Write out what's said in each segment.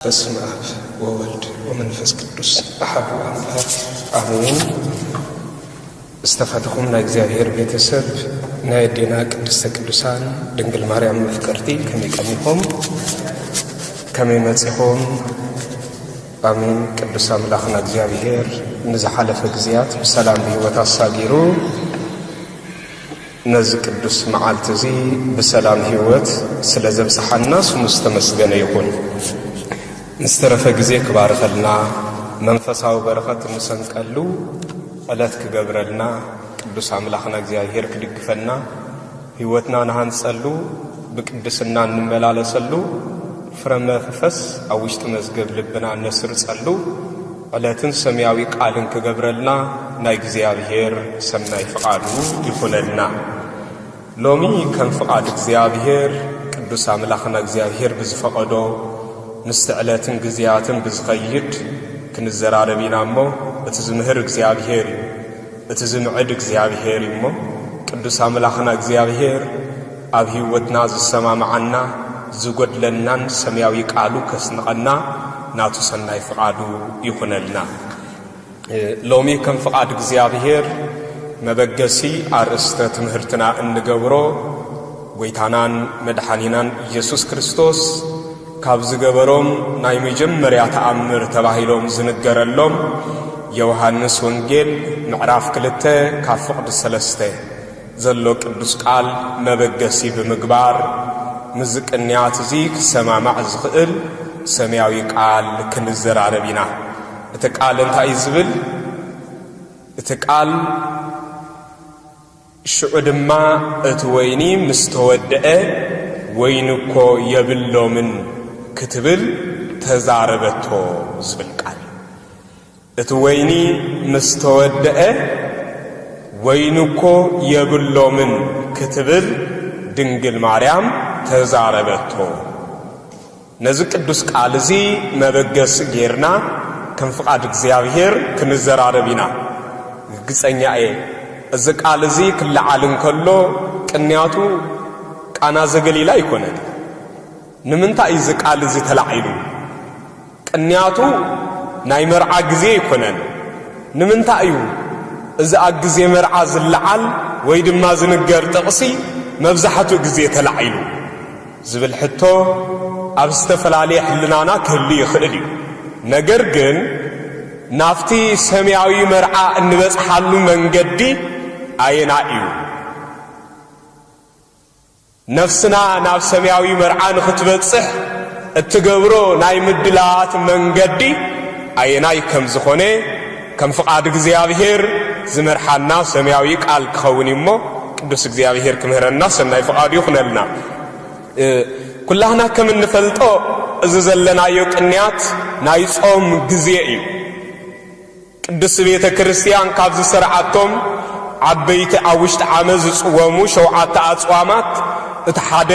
በስመ አብ ወወልድ ወመንፈስ ቅዱስ አሐዱ አምላክ አሜን። እስተፋተኹም ናይ እግዚአብሔር ቤተሰብ ናይ አዴና ቅድስተ ቅዱሳን ድንግል ማርያም መፍቀርቲ ከመይ ቀሚሆም ከመይ መጺሆም አሜን። ቅዱስ አምላኽና እግዚአብሔር ንዝሓለፈ ጊዜያት ብሰላም ብህይወት አሳጊሩ ነዚ ቅዱስ መዓልቲ እዚ ብሰላም ህይወት ስለ ዘብጽሐና ስሙ ዝተመስገነ ይኹን። ንስተረፈ ጊዜ ክባርከልና መንፈሳዊ በረኸት እንሰንቀሉ ዕለት ክገብረልና ቅዱስ አምላኽና እግዚአብሔር ክድግፈና ህይወትና ንሃንጸሉ ብቅድስና እንመላለሰሉ ፍረ መንፈስ ኣብ ውሽጢ መዝገብ ልብና ነስርጸሉ ዕለትን ሰማያዊ ቃልን ክገብረልና ናይ እግዚአብሔር ሰናይ ፍቃዱ ይኹነልና። ሎሚ ከም ፍቃድ እግዚአብሔር ቅዱስ አምላኽና እግዚአብሔር ብዝፈቀዶ ንስተ ዕለትን ጊዜያትን ብዝኸይድ ክንዘራረብ ኢና እሞ እቲ ዝምህር እግዚአብሔር እዩ፣ እቲ ዝምዕድ እግዚአብሔር እዩ እሞ ቅዱስ አምላኽና እግዚአብሔር ኣብ ህይወትና ዝሰማምዓና ዝጐድለናን ሰማያዊ ቃሉ ከስንቐና ናቱ ሰናይ ፍቃዱ ይኹነልና። ሎሚ ከም ፍቃድ እግዚአብሔር መበገሲ አርእስተ ትምህርትና እንገብሮ ጐይታናን መድኃኒናን ኢየሱስ ክርስቶስ ካብ ዝገበሮም ናይ መጀመርያ ተኣምር ተባሂሎም ዝንገረሎም የዮሐንስ ወንጌል ምዕራፍ 2 ካብ ፍቕዲ 3 ዘሎ ቅዱስ ቃል መበገሲ ብምግባር ምዝቅንያት እዚ ክሰማማዕ ዝኽእል ሰማያዊ ቃል ክንዘራረብ ኢና። እቲ ቃል እንታይ ዝብል? እቲ ቃል ሽዑ ድማ እቲ ወይኒ ምስ ተወድአ ወይኒ እኮ የብሎምን ክትብል ተዛረበቶ ዝብል ቃል። እቲ ወይኒ ምስ ተወድአ ወይኒ እኮ የብሎምን ክትብል ድንግል ማርያም ተዛረበቶ። ነዚ ቅዱስ ቃል እዚ መበገስ ጌርና ከም ፍቃድ እግዚአብሔር ክንዘራረብ ኢና። ግጸኛ እየ እዚ ቃል እዚ ክለዓል እንከሎ ቅንያቱ ቃና ዘገሊላ ይኮነን። ንምንታይ እዚ ቃል እዚ ተላዒሉ? ቅንያቱ ናይ መርዓ ጊዜ ይኮነን። ንምንታይ እዩ እዚ ኣብ ጊዜ መርዓ ዝለዓል ወይ ድማ ዝንገር ጥቕሲ መብዛሕትኡ ጊዜ ተላዒሉ ዝብል ሕቶ ኣብ ዝተፈላለየ ሕልናና ክህሊ ይኽእል እዩ። ነገር ግን ናፍቲ ሰማያዊ መርዓ እንበጽሓሉ መንገዲ ኣየና እዩ? ነፍስና ናብ ሰማያዊ መርዓ ንኽትበጽሕ እትገብሮ ናይ ምድላት መንገዲ ኣየናይ ከም ዝኾነ ከም ፍቃድ እግዚአብሔር ዝመርሓና ሰማያዊ ቃል ክኸውን እሞ ቅዱስ እግዚአብሔር ክምህረና ሰናይ ፍቃዱ ይኹነልና። ኩላህና ከም እንፈልጦ እዚ ዘለናዮ ቅንያት ናይ ጾም ጊዜ እዩ። ቅዱስ ቤተ ክርስቲያን ካብ ዝሰርዓቶም ዓበይቲ ኣብ ውሽጢ ዓመት ዝጽወሙ 7 ኣጽዋማት እቲ ሓደ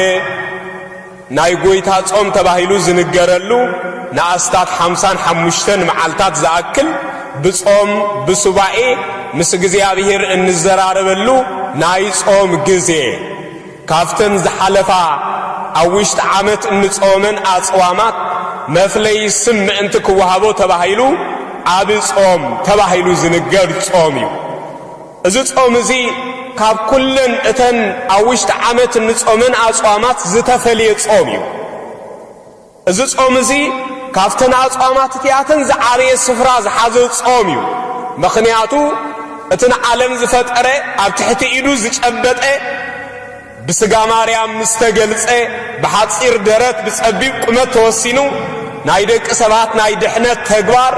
ናይ ጐይታ ጾም ተባሂሉ ዝንገረሉ ንኣስታት 55 መዓልታት ዝኣክል ብጾም ብሱባኤ ምስ እግዚአብሔር እንዘራረበሉ ናይ ጾም ጊዜ ካብተን ዝሓለፋ ኣብ ውሽጢ ዓመት እንጾመን ኣጽዋማት መፍለይ ስም ምእንቲ ክወሃቦ ተባሂሉ ኣብ ጾም ተባሂሉ ዝንገር ጾም እዩ። እዚ ጾም እዚ ካብ ኩለን እተን ኣብ ውሽጢ ዓመት እንጾመን ኣጽዋማት ዝተፈልየ ጾም እዩ። እዚ ጾም እዚ ካብተን ኣጽዋማት እቲኣተን ዝዓበየ ስፍራ ዝሓዘ ጾም እዩ። ምኽንያቱ እቲ ንዓለም ዝፈጠረ ኣብ ትሕቲ ኢዱ ዝጨበጠ ብስጋ ማርያም ምስተገልጸ ብሓፂር ደረት ብጸቢብ ቁመት ተወሲኑ ናይ ደቂ ሰባት ናይ ድሕነት ተግባር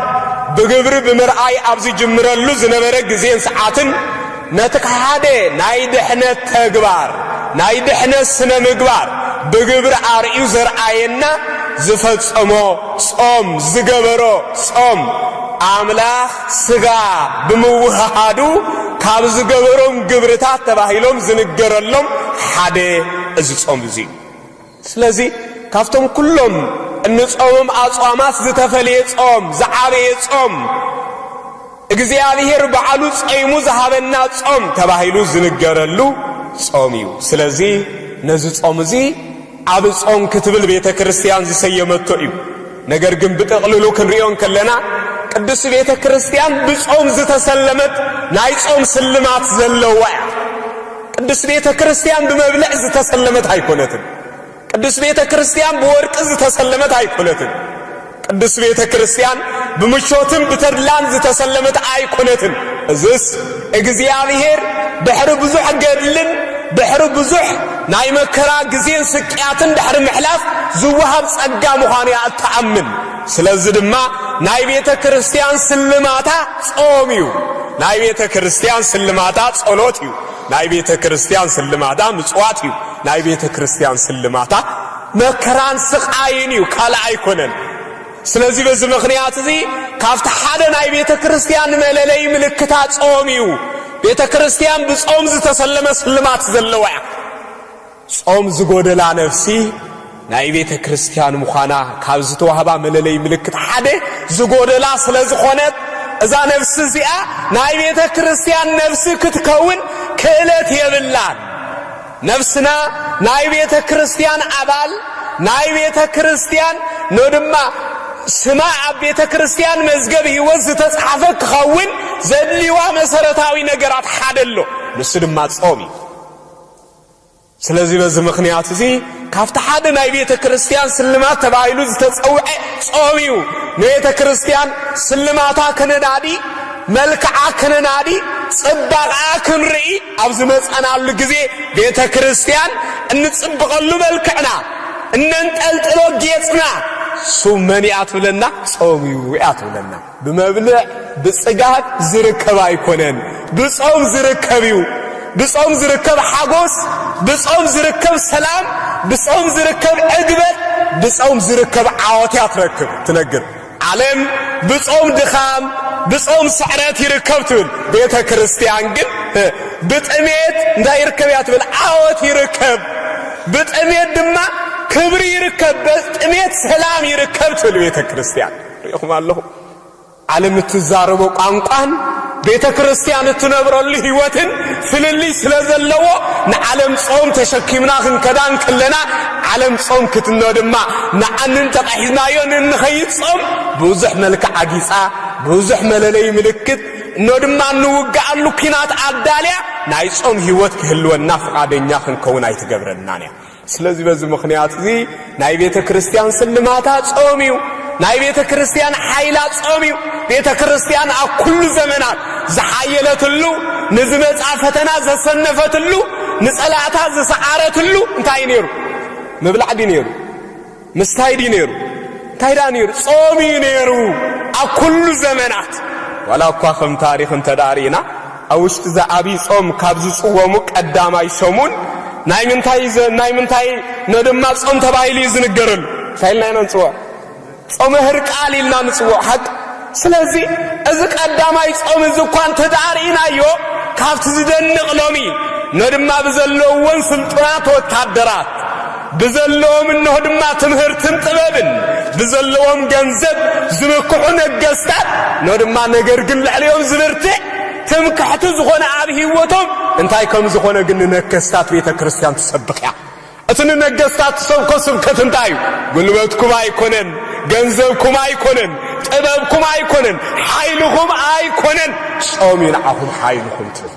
ብግብሪ ብምርኣይ ኣብ ዝጅምረሉ ዝነበረ ጊዜን ሰዓትን ነቲ ሓደ ናይ ድሕነት ተግባር ናይ ድሕነት ስነ ምግባር ብግብሪ ኣርእዩ ዘርአየና ዝፈጸሞ ጾም ዝገበሮ ጾም ኣምላኽ ስጋ ብምውህሃዱ ካብ ዝገበሮም ግብርታት ተባሂሎም ዝንገረሎም ሓደ እዚ ጾም እዚ። ስለዚ ካብቶም ኩሎም እንጾሞም ኣጽዋማት ዝተፈልየ ጾም ዝዓበየ ጾም እግዚአብሔር በዓሉ ጸይሙ ዝሃበና ጾም ተባሂሉ ዝንገረሉ ጾም እዩ። ስለዚ ነዚ ጾም እዚ ኣብ ጾም ክትብል ቤተ ክርስቲያን ዝሰየመቶ እዩ። ነገር ግን ብጠቅልሉ ክንሪዮን ከለና ቅዱስ ቤተ ክርስቲያን ብጾም ዝተሰለመት ናይ ጾም ስልማት ዘለዋ ቅዱስ ቤተ ክርስቲያን በመብለዕ ዝተሰለመት አይኮነትን ቅዱስ ቤተ ክርስቲያን በወርቅ ዝተሰለመት አይኮነትን ቅዱስ ቤተ ክርስቲያን በምቾትም በተድላን ዝተሰለመት አይኮነትን እዝስ እግዚአብሔር በሕር ብዙሕ ገድልን በሕር ብዙሕ ናይ መከራ ጊዜን ስቅያትን ድሕሪ ምሕላፍ ዝወሃብ ጸጋ ምዃኑ ያተአምን ስለዚህ ድማ ናይ ቤተ ክርስቲያን ስልማታ ጾም እዩ ናይ ቤተ ክርስቲያን ስልማታ ጸሎት እዩ ናይ ቤተ ክርስቲያን ስልማታ ምጽዋት እዩ ናይ ቤተ ክርስቲያን ስልማታ መከራን ስቃይን እዩ ካል አይኮነን ስለዚህ በዚህ ምክንያት እዚ ካፍታ ሓደ ናይ ቤተ ክርስቲያን መለለይ ምልክታ ጾም እዩ ቤተ ክርስቲያን ብጾም ዝተሰለመ ስልማት ዘለዋ ጾም ዝጎደላ ነፍሲ ናይ ቤተ ክርስቲያን ምዃና ካብ ዝተዋህባ መለለይ ምልክት ሓደ ዝጎደላ ስለዝኾነት እዛ ነፍሲ እዚኣ ናይ ቤተ ክርስቲያን ነፍሲ ክትከውን ክእለት የብላን ነፍስና ናይ ቤተ ክርስቲያን አባል ናይ ቤተ ክርስቲያን ነድማ ስማ ኣብ ቤተ ክርስቲያን መዝገብ ሕይወት ዝተጻሕፈ ክኸውን ዘድልዋ መሰረታዊ ነገራት ሓደሎ ንሱ ድማ ጾም እዩ ስለዚህ በዚህ ምክንያት እዚ ካፍታ ሓደ ናይ ቤተ ክርስቲያን ስልማት ተባሂሉ ዝተጸውዐ ጾም እዩ ቤተ ክርስቲያን ስልማታ ከነዳዲ መልክዓ ከነናዲ ጽባቃ ክንርኢ ኣብ ዝመጸናሉ ጊዜ ቤተ ክርስቲያን እንጽብቀሉ መልክዕና እንንጠልጥሎ ጌጽና ሱመኒያት ብለና ጾም እዩ ያትብለና በመብልዕ በጽጋት ዝርከብ አይኮነን በጾም ዝርከብ እዩ በጾም ዝርከብ ሓጎስ በጾም ዝርከብ ሰላም በጾም ዝርከብ ዕግበት በጾም ዝርከብ ዓወትያት ረክብ ትነግር ዓለም በጾም ድኻም በጾም ስዕረት ይርከብ ትብል ቤተ ክርስቲያን ግን በጥሜት እንዳይርከብ ያትብል ዓወት ይርከብ በጥሜት ድማ ክብር ይርከብ በጥሜት ሰላም ይርከብ ትብል ቤተ ክርስቲያን ይኹም አለሁ ዓለም ትዛረቦ ቋንቋን ቤተ ክርስቲያን ትነብረሉ ህይወትን ፍልልይ ስለዘለዎ ንዓለም ጾም ተሸኪምና ክንከዳን ከለና ዓለም ጾም ክትነድማ ንዓንን ተቃሒዝናዮ ንኸይድ ጾም ብዙሕ መልክዕ አጊጻ ብዙሕ መለለይ ምልክት ነድማ ንውጋአሉ ኪናት አዳልያ ናይ ጾም ህይወት ክህልወና ፈቃደኛ ክንከውን አይትገብረናን ያ ስለዚህ በዚህ ምክንያት እዚ ናይ ቤተ ክርስቲያን ስልማታ ጾም እዩ ናይ ቤተ ክርስቲያን ኃይላ ጾም እዩ ቤተ ክርስቲያን ኣብ ኩሉ ዘመናት ዝሓየለትሉ ንዝመጻ ፈተና ዘሰነፈትሉ ንጸላእታ ዘሰዓረትሉ እንታይ ነይሩ ምብላዕ ዲ ነይሩ ምስታይ ዲ ነይሩ እንታይ ዳ ነይሩ ጾም እዩ ነይሩ ኣብ ኩሉ ዘመናት ወላ እኳ ከም ታሪኽ እንተዳሪና ኣብ ውሽጢ ዝዓብዪ ጾም ካብ ዝጽወሙ ቀዳማይ ሰሙን ናይ ምንታይ ነድማ ጾም ተባሂሉ እዩ ዝንገረሉ እንታይ ኢልና ኢና ንጽውዖ ጾመ ህርቃል ኢልና ንጽውዖ ሓቅ ስለዚህ እዚ ቀዳማይ ጾም እዚ እኳ እንተዳሪናዮ ካብቲ ዝደንቕ ሎሚ ነድማ ብዘለዎን ስልጡናት ወታደራት ብዘለዎም እንሆ ድማ ትምህርትን ጥበብን ብዘለዎም ገንዘብ ዝምክሑ ነገስታት ነድማ ነገር ግን ልዕልዮም ዝብርትዕ ትምክሕቲ ዝኾነ ኣብ ህይወቶም እንታይ ከም ዝኾነ ግን ነገስታት ቤተ ክርስቲያን ትሰብኽ እያ እቲ ነገስታት ትሰብኮ ስብከት እንታይ እዩ ጉልበትኩም ኣይኮነን ገንዘብኩም ኣይኮነን ጥበብኩም ኣይኮነን ሓይልኩም ኣይኮነን ጾም እዩ ንዓኹም ሓይልኩም ትብል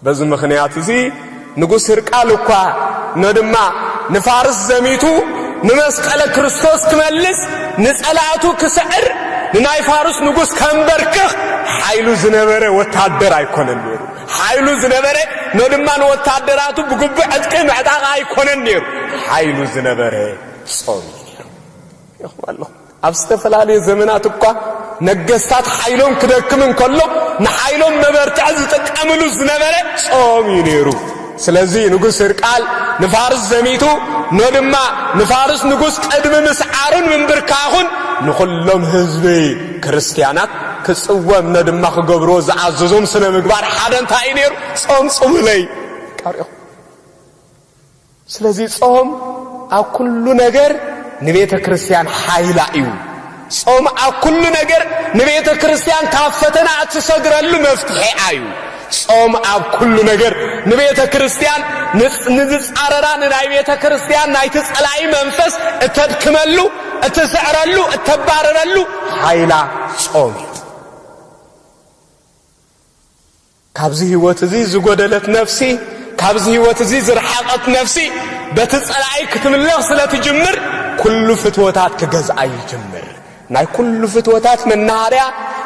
በዚህ ምክንያት እዚ ንጉስ ህርቃል እኳ ነድማ ንፋርስ ዘሚቱ ንመስቀለ ክርስቶስ ክመልስ ንጸላእቱ ክስዕር ንናይ ፋርስ ንጉስ ከንበርክኽ ሓይሉ ዝነበረ ወታደር ኣይኮነን ነይሩ ሓይሉ ዝነበረ ነድማን ወታደራቱ ብግቡዕ ዕጥቂ ምዕጣቕ ኣይኮነን ነይሩ ሓይሉ ዝነበረ ጾም ነይሩ ይኹም ኣብ ዝተፈላለዩ ዘመናት እኳ ነገስታት ሓይሎም ክደክምን ከሎ ንሓይሎም መበርትዕ ዝጥቀምሉ ዝነበረ ጾም እዩ ነይሩ ስለዚህ ንጉስ ህርቃል ንፋርስ ዘሚቱ ነድማ ንፋርስ ንጉስ ቀድሚ ምስዓርን ምንብርካኹን ንኹሎም ህዝቢ ክርስቲያናት ክጽወም ነድማ ክገብሮ ዝዓዘዞም ስነ ምግባር ሓደ እንታይ ነይሩ ጾም ጽሙለይ ቀሪኹ ስለዚህ ጾም ኣብ ኩሉ ነገር ንቤተ ክርስቲያን ሓይላ እዩ ጾም ኣብ ኩሉ ነገር ንቤተ ክርስቲያን ካብ ፈተና እትሰግረሉ መፍትሒ እዩ ጾም ኣብ ኩሉ ነገር ንቤተ ክርስቲያን ንዝጻረራ ናይ ቤተ ክርስቲያን ናይቲ ጸላኢ መንፈስ እተድክመሉ እትስዕረሉ እትባረረሉ ኃይላ ጾም ካብዚ ህይወት እዚ ዝጎደለት ነፍሲ ካብዚ ህይወት እዚ ዝርሓቐት ነፍሲ በትጸላኢ ክትምለኽ ስለትጅምር ኩሉ ፍትወታት ክገዝኣ ይጅምር ናይ ኩሉ ፍትወታት መናኸርያ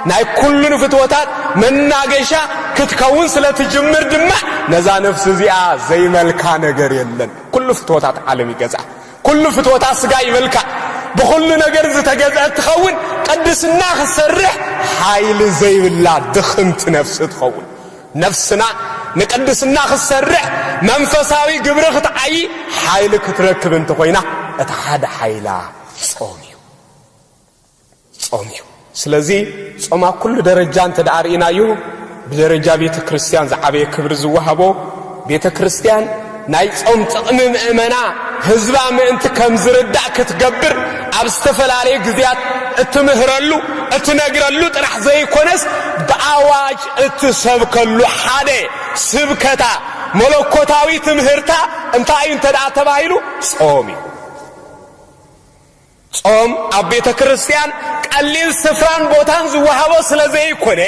ናይ ኩሉ ፍትወታት መናገሻ ክትከውን ስለትጅምር ድማ ነዛ ነፍሲ እዚኣ ዘይመልካ ነገር የለን ኩሉ ፍትወታት ዓለም ይገዝኣ ኩሉ ፍትወታት ስጋ ይመልካ بكل ነገር ዝተገዛት ትኸውን ቅድስና ክሰርሕ ኃይል ዘይብላ ድኽምት ነፍስ ትኸውን ነፍስና ንቅድስና ክሰርሕ መንፈሳዊ ግብር ክትዓይ ኃይል ክትረክብ እንተ ኮይና እቲ ሓደ ኃይላ ጾም እዩ ስለዚ ጾማ ኩሉ ደረጃ እንተ ዳርኢናዩ በደረጃ ቤተ ክርስቲያን ዝዓበየ ክብር ዝወሃቦ ቤተ ክርስቲያን ናይ ጾም ጥቕሚ ምእመና ህዝባ ምእንቲ ከም ዝርዳእ ክትገብር ኣብ ዝተፈላልየ ግዜያት እትምህረሉ እትነግረሉ ጥራሕ ዘይኮነስ በአዋጅ እትሰብከሉ ሓደ ስብከታ መለኮታዊ ትምህርታ እንታይ እንተዳ ተባሂሉ ጾም ጾም ኣብ ቤተ ክርስቲያን ቀሊል ስፍራን ቦታን ዝወሃቦ ስለዘይኮነ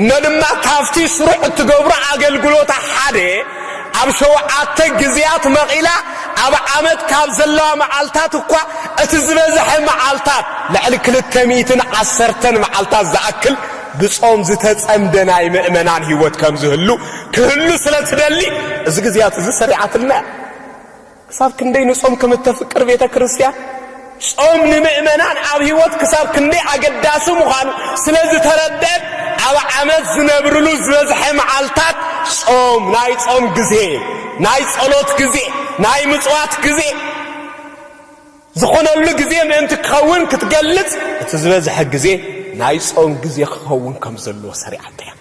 ነድማ ካፍቲ ስሩዕ እትገብሩ አገልግሎት ሓደ ኣብ ሸውዓተ ግዜያት መቂላ ኣብ ዓመት ካብ ዘለዋ መዓልታት እኳ እቲ ዝበዝሐ መዓልታት ልዕሊ 210 መዓልታት ዝኣክል ብጾም ዝተጸምደናይ ምእመናን ህይወት ከም ዝህሉ ክህሉ ስለትደሊ እዚ ግዜያት እዚ ሰሪዓትና ክሳብ ክንደይ ንጾም ከም ተፍቅር ቤተ ክርስቲያን ጾም ንምእመናን ኣብ ህይወት ክሳብ ክንደይ ኣገዳሲ ምዃኑ ስለዝተረድአት ኣብ ዓመት ዝነብርሉ ዝበዝሐ መዓልታት ጾም ናይ ጾም ግዜ ናይ ጸሎት ግዜ ናይ ምጽዋት ግዜ ዝኾነሉ ግዜ ምእንቲ ክኸውን ክትገልጽ እቲ ዝበዝሐ ግዜ ናይ ጾም ግዜ ክኸውን ከም ዘለዎ ሰሪዓት እያ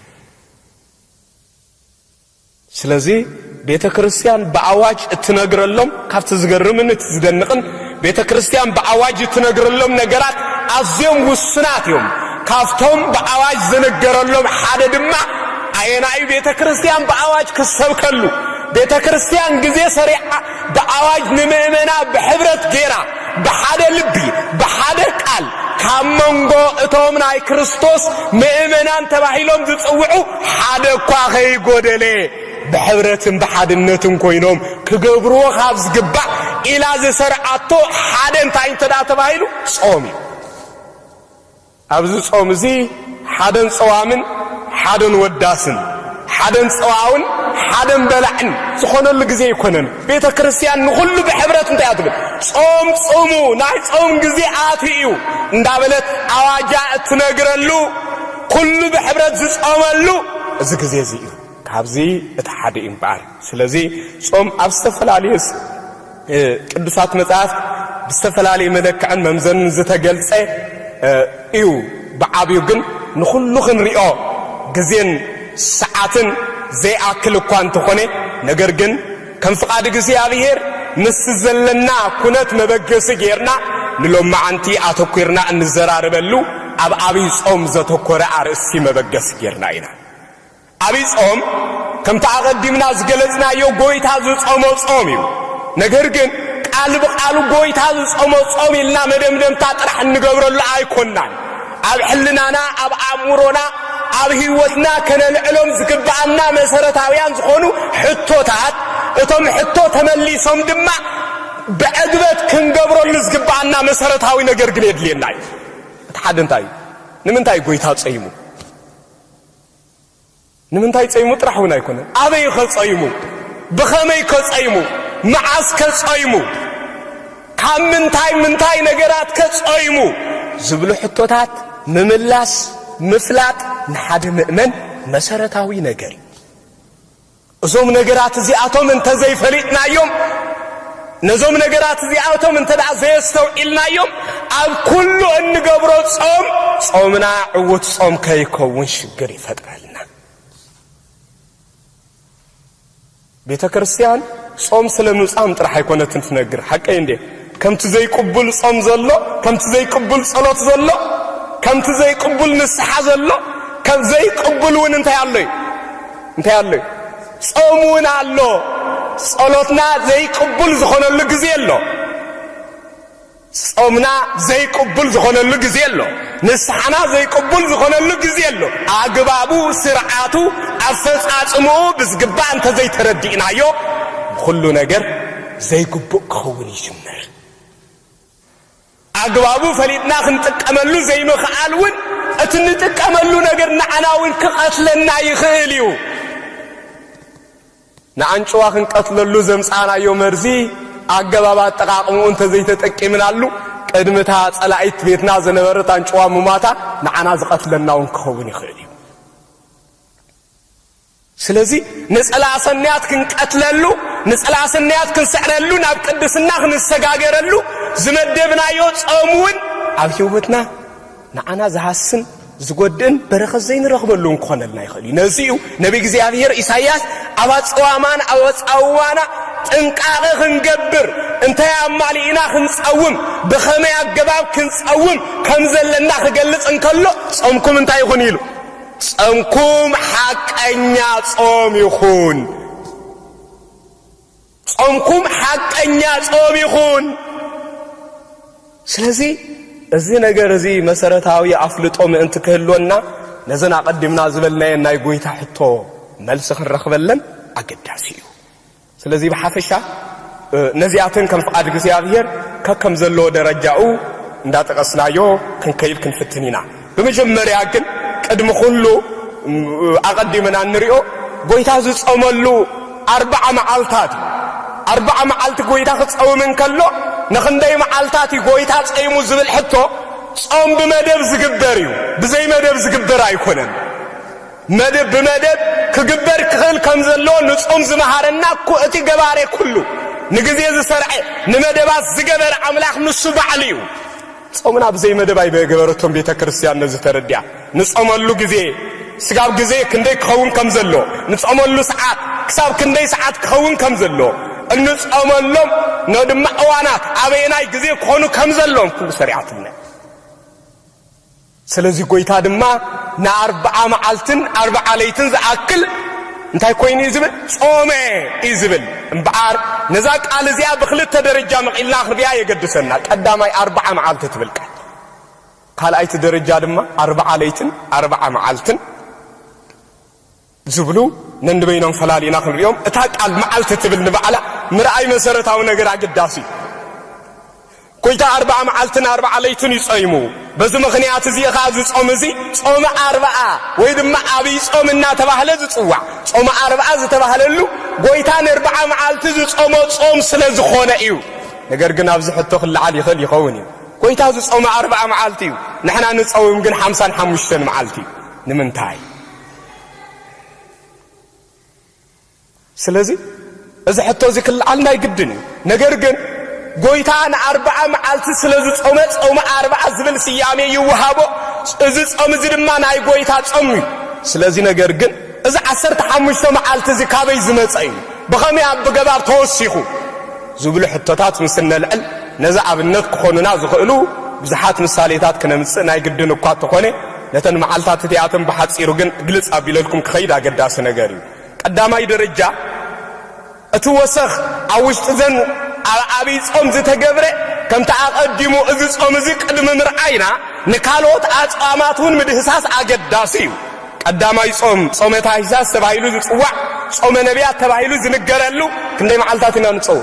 ስለዚ ቤተ ክርስቲያን በአዋጅ እትነግረሎም ካብቲ ዝገርምን እቲ ዝደንቕን ቤተ ክርስቲያን በአዋጅ እትነግረሎም ነገራት ኣዝዮም ውስናት እዮም ካፍቶም በአዋጅ ዝነገረሎም ሓደ ድማ አየናይ ቤተ ክርስቲያን በአዋጅ ክሰብከሉ ቤተ ክርስቲያን ግዜ ሰሪዓ በአዋጅ ንምእመና በህብረት ጌራ በሓደ ልቢ በሓደ ቃል ካመንጎ እቶም ናይ ክርስቶስ ምእመናን ተባሂሎም ዝጽውዑ ሓደ እኳ ከይጎደለ بحبرتن بحادنتن ኮይኖም ክገብርዎ ካብ ዝግባእ ኢላ ዝሰርዓቶ ሓደ እንታይ እንተዳ ተባሂሉ ጾም ኣብዚ ጾም እዚ ሓደን ጸዋምን ሓደን ወዳስን ሓደን ጸዋውን ሓደን በላዕን ዝኾነሉ ግዜ ይኮነን ቤተ ክርስቲያን ንኹሉ በሕብረት እንታይ አትብል ጾም ጾሙ ናይ ጾም ግዜ ኣትዩ እንዳበለት አዋጃ እትነግረሉ ኩሉ በሕብረት ዝጾመሉ እዚ ግዜ እዚ ካብዚ እቲ ሓደ እምባር ስለዚ ጾም ኣብ ዝተፈላልየስ ቅዱሳት መጽሐፍ ብዝተፈላልየ መለክዕን መምዘንን ዝተገልጸ እዩ ብዓብዩ ግን ንኹሉ ክንሪኦ ግዜን ሰዓትን ዘይኣክል እኳ እንተኾነ ነገር ግን ከም ፍቓድ እግዚኣብሔር ምስ ዘለና ኩነት መበገሲ ጌርና ንሎማዓንቲ ኣተኲርና እንዘራርበሉ ኣብ ዓብይ ጾም ዘተኮረ ኣርእስቲ መበገሲ ጌርና ኢና ዓብይ ጾም ከም ተቀዲምና ዝገለጽናዮ ጎይታ ዝጾሞ ጾም እዩ ነገር ግን ቃል ብቃሉ ጎይታ ዝጾሞ ጾም ኢልና መደምደምታ ጥራሕ እንገብረሉ ኣይኮናን ኣብ ሕልናና ኣብ ኣእምሮና ኣብ ህይወትና ከነልዕሎም ዝግባአና መሰረታውያን ዝኾኑ ሕቶታት እቶም ሕቶ ተመሊሶም ድማ በዕግበት ክንገብረሉ ዝግባአና መሰረታዊ ነገር ግን የድልየና እዩ እቲ ሓደ እንታይ ንምንታይ ጎይታ ጸይሙ ንምንታይ ጸይሙ ጥራሕ እውን ኣይኮነን ኣበይ ከጸይሙ ብኸመይ ከጸይሙ መዓዝ ከጸይሙ ካብ ምንታይ ነገራት ከጸይሙ ዝብሉ ሕቶታት ምምላስ ምፍላጥ ንሓደ ምእመን መሰረታዊ ነገር እዞም ነገራት እዚኣቶም እንተዘይፈሊጥናዮም ነዞም ነገራት እዚኣቶም እንተዳ ዘየስተውዒልናዮም ኣብ ኩሉ እንገብሮ ጾምና ዕውት ጾም ከይከውን ሽግር ይፈጥረልና ቤተ ክርስቲያን ጾም ስለምጻም ጥራሕ አይኮነትን ትነግር ሓቀይ እንዴ ከምቲ ዘይቅቡል ጾም ዘሎ ከምቲ ዘይቅቡል ጸሎት ዘሎ ከምቲ ዘይቅቡል ንስሓ ዘሎ ከም ዘይቅቡል ውን እንታይ ኣሎ ጾሙን ኣሎ ጸሎትና ዘይቅቡል ዝኾነሉ ግዜ ኣሎ ጾምና ዘይቅቡል ዝኾነሉ ጊዜ ኣሎ ንስሓና ዘይቅቡል ዝኾነሉ ጊዜ ኣሎ ኣግባቡ ስርዓቱ ኣፈጻጽምኡ ብዝግባእ እንተ ዘይተረዲእናዮ ኩሉ ነገር ዘይግቡእ ክኸውን ይጅምር ኣግባቡ ፈሊጥና ክንጥቀመሉ ዘይምኽኣል እውን እቲ ንጥቀመሉ ነገር ንዓና እውን ክቐትለና ይኽእል እዩ ንኣንጭዋ ክንቀትለሉ ዘምፃናዮ መርዚ ኣገባብ ኣጠቃቅምኡ እንተ ዘይተጠቂምናሉ ቅድምታ ጸላኢት ቤትና ዝነበረት ኣንጭዋ ሙማታ ንዓና ዝቐትለና እውን ክኸውን ይኽእል እዩ ስለዚ ንጸላሰንያት ክንቀትለሉ ንጸላሰንያት ክንስዕረሉ ናብ ቅድስና ክንሰጋገረሉ ዝመደብናዮ ጾም እውን ኣብ ህይወትና ንዓና ዝሃስን ዝጎድን በረኸት ዘይንረኽበሉ እንኮነልና ይኽእል እዩ ነዚኡ ነቢ እግዚኣብሔር ኢሳይያስ ኣብ ኣጽዋማን ኣብ ኣጻዋና ጥንቃቐ ክንገብር እንታይ ኣማሊእና ክንጸውም ብኸመይ ኣገባብ ክንጸውም ከም ዘለና ክገልጽ እንከሎ ጾምኩም እንታይ ይኹን ኢሉ ጾምኩም ሓቀኛ ጾም ይኹን ጾምኩም ሓቀኛ ጾም ይኹን ስለዚ እዚ ነገር እዚ መሰረታዊ ኣፍልጦ ምእንቲ ክህልወና ነዘና ቀድምና ዝበልናየ ናይ ጎይታ ሕቶ መልሲ ክንረኽበለን ኣገዳሲ እዩ ስለዚ ብሓፈሻ ነዚኣትን ከም ፍቃድ እግዚኣብሔር ከከም ዘለዎ ደረጃኡ እንዳጠቀስናዮ ክንከይድ ክንፍትን ኢና በመጀመርያ ግን ቅድሚ ኩሉ ኣቀዲምና ንሪኦ ጎይታ ዝጾመሉ 40 መዓልታት 40 መዓልቲ ጎይታ ክጸውም እንከሎ ንኽንደይ መዓልታት ጎይታ ጸይሙ ዝብል ሕቶ ጾም ብመደብ ዝግበር እዩ ብዘይ መደብ ዝግበር ኣይኮነን መደብ ብመደብ ክግበር ክኽእል ከም ዘሎ ንጾም ዝመሃረና እቲ ገባሬ ኩሉ ንግዜ ዝሰርዐ ንመደባት ዝገበረ ኣምላኽ ንሱ በዓል እዩ ጾምና ብዘይ መደብ ኣይበገበረቶም ቤተ ክርስቲያን ነዚ ተረድያ ንጾመሉ ግዜ ስጋብ ግዜ ክንደይ ክኸውን ከም ዘሎ ንጾመሉ ሰዓት ክሳብ ክንደይ ሰዓት ክኸውን ከም ዘሎ እንጾመሎም ነድማ እዋናት ኣበየናይ ግዜ ክኾኑ ከም ዘሎም ኩሉ ሰሪዓትና ስለዚ ጎይታ ድማ ን40 መዓልትን 40 ለይትን ዝኣክል እንታይ ኮይኑ ይዝብል ጾመ ይዝብል እምበኣር ነዛ ቃል እዚኣ ብክልተ ደረጃ መቂልና ክንብያ የገድሰና ቀዳማይ 40 መዓልቲ ትብል ቃል ካልኣይቲ ደረጃ ድማ 40 ለይትን 40 መዓልትን ዝብሉ ነንበይኖም ፈላሊና ክንሪኦም እታ ቃል መዓልቲ ትብል ንበዓላ ምርኣይ መሰረታዊ ነገር ኣገዳሲ ጎይታ 40 መዓልትን 40 ለይትን ይጾይሙ በዚ ምኽንያት እዚ ኻ ዝጾም እዚ ጾም 40 ወይ ድማ ዓብይ ጾም እናተባህለ ዝጽዋዕ ጾም 40 ዝተባህለሉ ጎይታ ን40 መዓልቲ ዝጾሞ ጾም ስለ ዝኾነ እዩ ነገር ግን ኣብዚ ሕቶ ክልዓል ይኽእል ይኸውን እዩ ጎይታ ዝጾም 40 መዓልቲ እዩ ንሕና ንጾም ግን 55 መዓልቲ ንምንታይ ስለዚ እዚ ሕቶ እዚ ክልዓልና ይግድን እዩ ነገር ግን ጎይታ ን40 መዓልቲ ስለዚ ጾመ ጾም 40 ዝብል ስያሜ ይወሃቦ እዚ ጾም እዚ ድማ ናይ ጎይታ ጾም እዩ ስለዚ ነገር ግን እዚ 15 መዓልቲ እዚ ካበይ ዝመጸ እዩ ብኸመይ ኣብ ገባር ተወሲኹ ዝብሉ ሕቶታት ምስ ነልዕል ነዚ ኣብነት ክኾኑና ዝኽእሉ ብዙሓት ምሳሌታት ክነምጽእ ናይ ግድን እኳ ተኾነ ነተን መዓልታት እቲኣተን ብሓፂሩ ግን ግልጽ ኣቢለልኩም ክኸይድ ኣገዳሲ ነገር እዩ ቀዳማይ ደረጃ እቲ ወሰኽ ኣብ ውሽጢ ዘን ዓብይ ጾም ዝተገብረ ከምቲ ኣቐዲሙ እዚ ጾም እዚ ቅድሚ ምርኣይና ንካልኦት ኣጽዋማት እውን ምድህሳስ ኣገዳሲ እዩ ቀዳማይ ጾም ጾመ ታኅሳስ ተባሂሉ ዝጽዋዕ ጾመ ነቢያት ተባሂሉ ዝንገረሉ ክንደይ መዓልታት ኢና ንጾም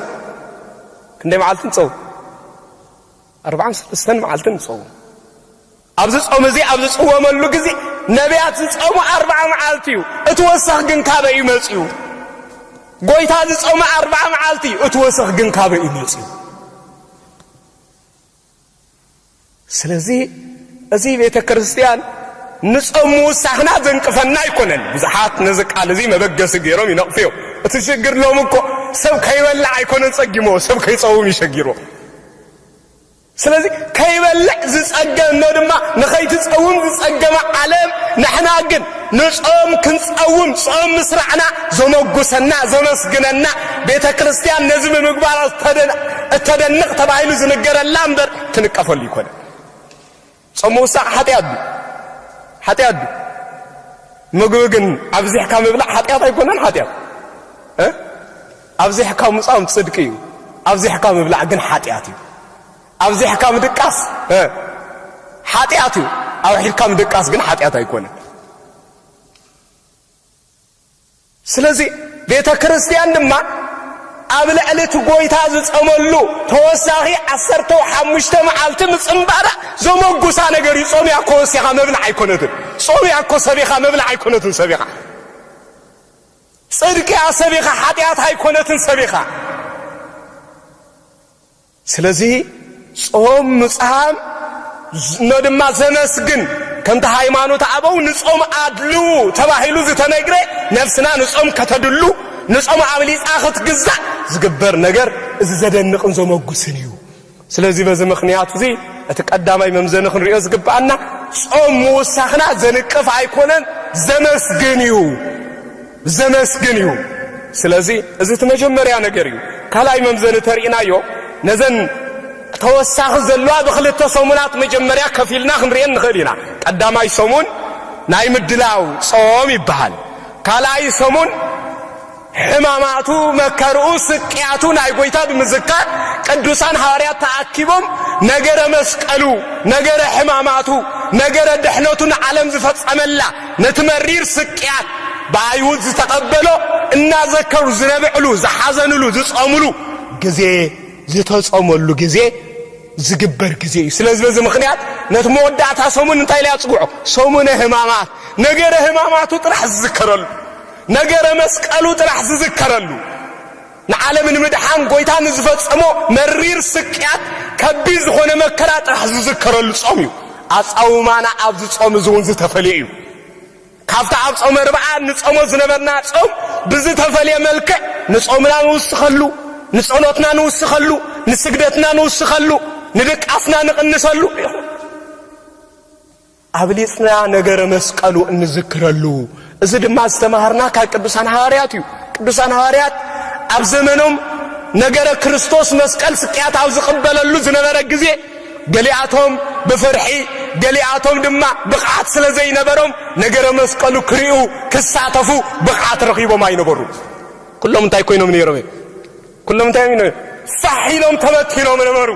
ክንደይ መዓልቲ ንጾም 43 መዓልቲ ንጾም ኣብዚ ጾም እዚ ኣብ ዝጽወመሉ ግዜ ነቢያት ዝጾሙ 40 መዓልቲ እዩ እቲ ወሰኽ ግን ካበይ ይመጽኡ ጎይታ ዝጾመ 40 መዓልቲ እቲ ወሰኽ ግን ካበይ ይመጽኡ ስለዚ እዚ ቤተ ክርስቲያን ንጾም ውሳኽና ዘንቅፈና ይኮነን ብዙሓት ነዚ ቃል እዚ መበገሲ ገይሮም ይነቕፍዮ እቲ ሽግር ሎም እኮ ሰብ ከይበልዕ ኣይኮነን ጸጊሞ ሰብ ከይጸውም ይሸጊሮ ስለዚ ከይበልዕ ዝጸገም ነው ድማ ንኸይትጸውም ዝጸገመ ዓለም ንሕና ግን ንጾም ክንጸውም ጾም ምስራዕና ዘመጉሰና ዘመስግነና ቤተ ክርስቲያን ነዚ ብምግባር እተደንቕ ተባሂሉ ዝንገረላ እምበር ክንቀፈሉ ይኮነን ጾም ውሳኽ ሓጢኣት ምግቢ ግን ኣብዚሕካ ምብላዕ ሓጢኣት ኣይኮነን ሓጢኣት ኣብዚሕካ ምጻም ጽድቂ እዩ ኣብዚሕካ ምብላዕ ግን ሓጢኣት እዩ أبزي حكام دقاس حاتياتي أو حكام دقاس جن حاتيات يكون سلزي بيت كريستيان لما قبل علت قويتا زصملو توساخي 15 معلت مصمبارا زموغوسا نغري صوم ياكو سيخا مبلع يكونت صوم ياكو سبيخا مبلع يكونت سبيخا صدق يا سبيخا حاتيات هيكونت سبيخا سلازي صوم مصام ندما زمسግን كنت ሃይማኖት አበው ንጾም አድሉ ተባሂሉ ዝተነግረ ነፍስና ንጾም ከተድሉ ንጾም አብሊ ጻኸት ግዛ ዝግበር ነገር እዚ ዘደንቅን ዘመጉስን እዩ ስለዚህ በዚህ ምክንያት እዚ ተቀዳማይ መምዘንኽን ሪኦ ዝግባአና ጾም ወሳኽና ዘንቅፍ አይኮነን ዘመስግን እዩ ስለዚህ እዚ ተመጀመሪያ ነገር እዩ ካላይ መምዘን ተሪናዮ ነዘን توساخ زلوا بخلت صومونات مجمريا كفيلنا خنرين نخلينا قداماي صومون ناي مدلاو صوم يبحال كالاي صومون حماماتو مكرؤ سقياتو ناي قويتا بمزكار قدوسان حواريات تاكيبهم نغر مسقلو نغر حماماتو نغر دحنوتون عالم زفصملا نتمرير سقيات بايوز تقبلو እና ዘከሩ ዝነብዕሉ ዝሐዘንሉ ዝጾምሉ ጊዜ ዝተጾመሉ ጊዜ ዝግበር ጊዜ ስለዚህ በዚህ ምክንያት ነትሞዳታ ሰሙን እንታይ ሊያጽጉዑ ሰሙነ ህማማት ነገረ ህማማቱ ጥራህ ዝከረሉ ነገረ መስቀሉ ጥራህ ዝከረሉ ንዓለምን ምድሓን ጎይታን ዝፈጽሞ መሪር ስቅያት ከቢዝ ሆነ መከራ ጥራህ ዝከረሉ ጾም እዩ አጻውማና አብዝ ጾም ዝውን ዝተፈልየ እዩ ካፍታ አብ ጾም 40 ንጾም ዝነበርና ጾም ብዝ ተፈልየ መልከ ንጾምና ንውስኸሉ ንጾሎትና ንውስኸሉ ንስግደትና ንውስኸሉ ንድቃስና ንቅንሰሉ አብሊጽና ነገረ መስቀሉ እንዝክረሉ እዚ ድማ ዝተማሃርና ከቅዱሳን ሐዋርያት እዩ ቅዱሳን ሐዋርያት አብ ዘመኖም ነገረ ክርስቶስ መስቀል ስቅያት አብ ዝቅበለሉ ዝነበረ ጊዜ ገሊአቶም በፍርሒ ገሊአቶም ድማ ብቕዓት ስለዘይነበሮም ነገረ መስቀሉ ክሪኡ ክሳተፉ ብቕዓት ረኺቦም አይነበሩ ኩሎም እንታይ ኮይኖም ነይሮም ኩሎም እንታይ ነው ሳሒሎም ተበትሎም ነበሩ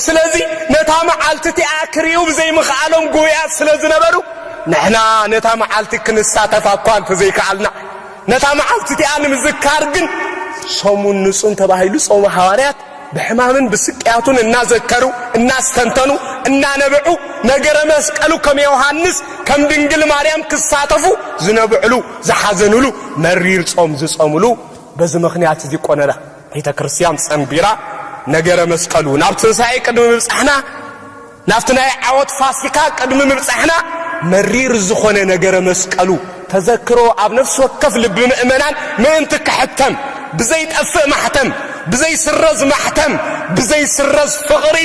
ስለዚህ ነታ መዓልቲ አክሪው በዘይ መኻሎም ጎያት ስለዝነበሩ ንሕና ነታ መዓልቲ ክንሳተፍ አኳን ተዘይካልና ነታ መዓልቲ አንም ዝካር ግን ጾሙን ንጹን ተባሂሉ ጾም ሐዋርያት በሕማምን በስቅያቱን እናዘከሩ እናስተንተኑ እናነብዑ ነገረ መስቀሉ ከም ዮሐንስ ከም ድንግል ማርያም ክሳተፉ ዝነብዕሉ ዝሐዘኑሉ መሪር ጾም ዝጾምሉ በዚህ ምክንያት ዝቆነለ ቤተ ክርስቲያን ጸንቢራ ነገረ መስቀሉ ናብትንሳኤ ቅድም ምብጻሕና ናፍትናይ ዓወት ፋሲካ ቅድም ምብጻሕና መሪር ዝኾነ ነገረ መስቀሉ ተዘክሮ አብ ነፍስ ወከፍ ልብ ምእመናን ምእንቲ ክሕተም ብዘይ ጠፍእ ማሕተም ብዘይ ስረዝ ማሕተም ብዘይ ስረዝ ፍቕሪ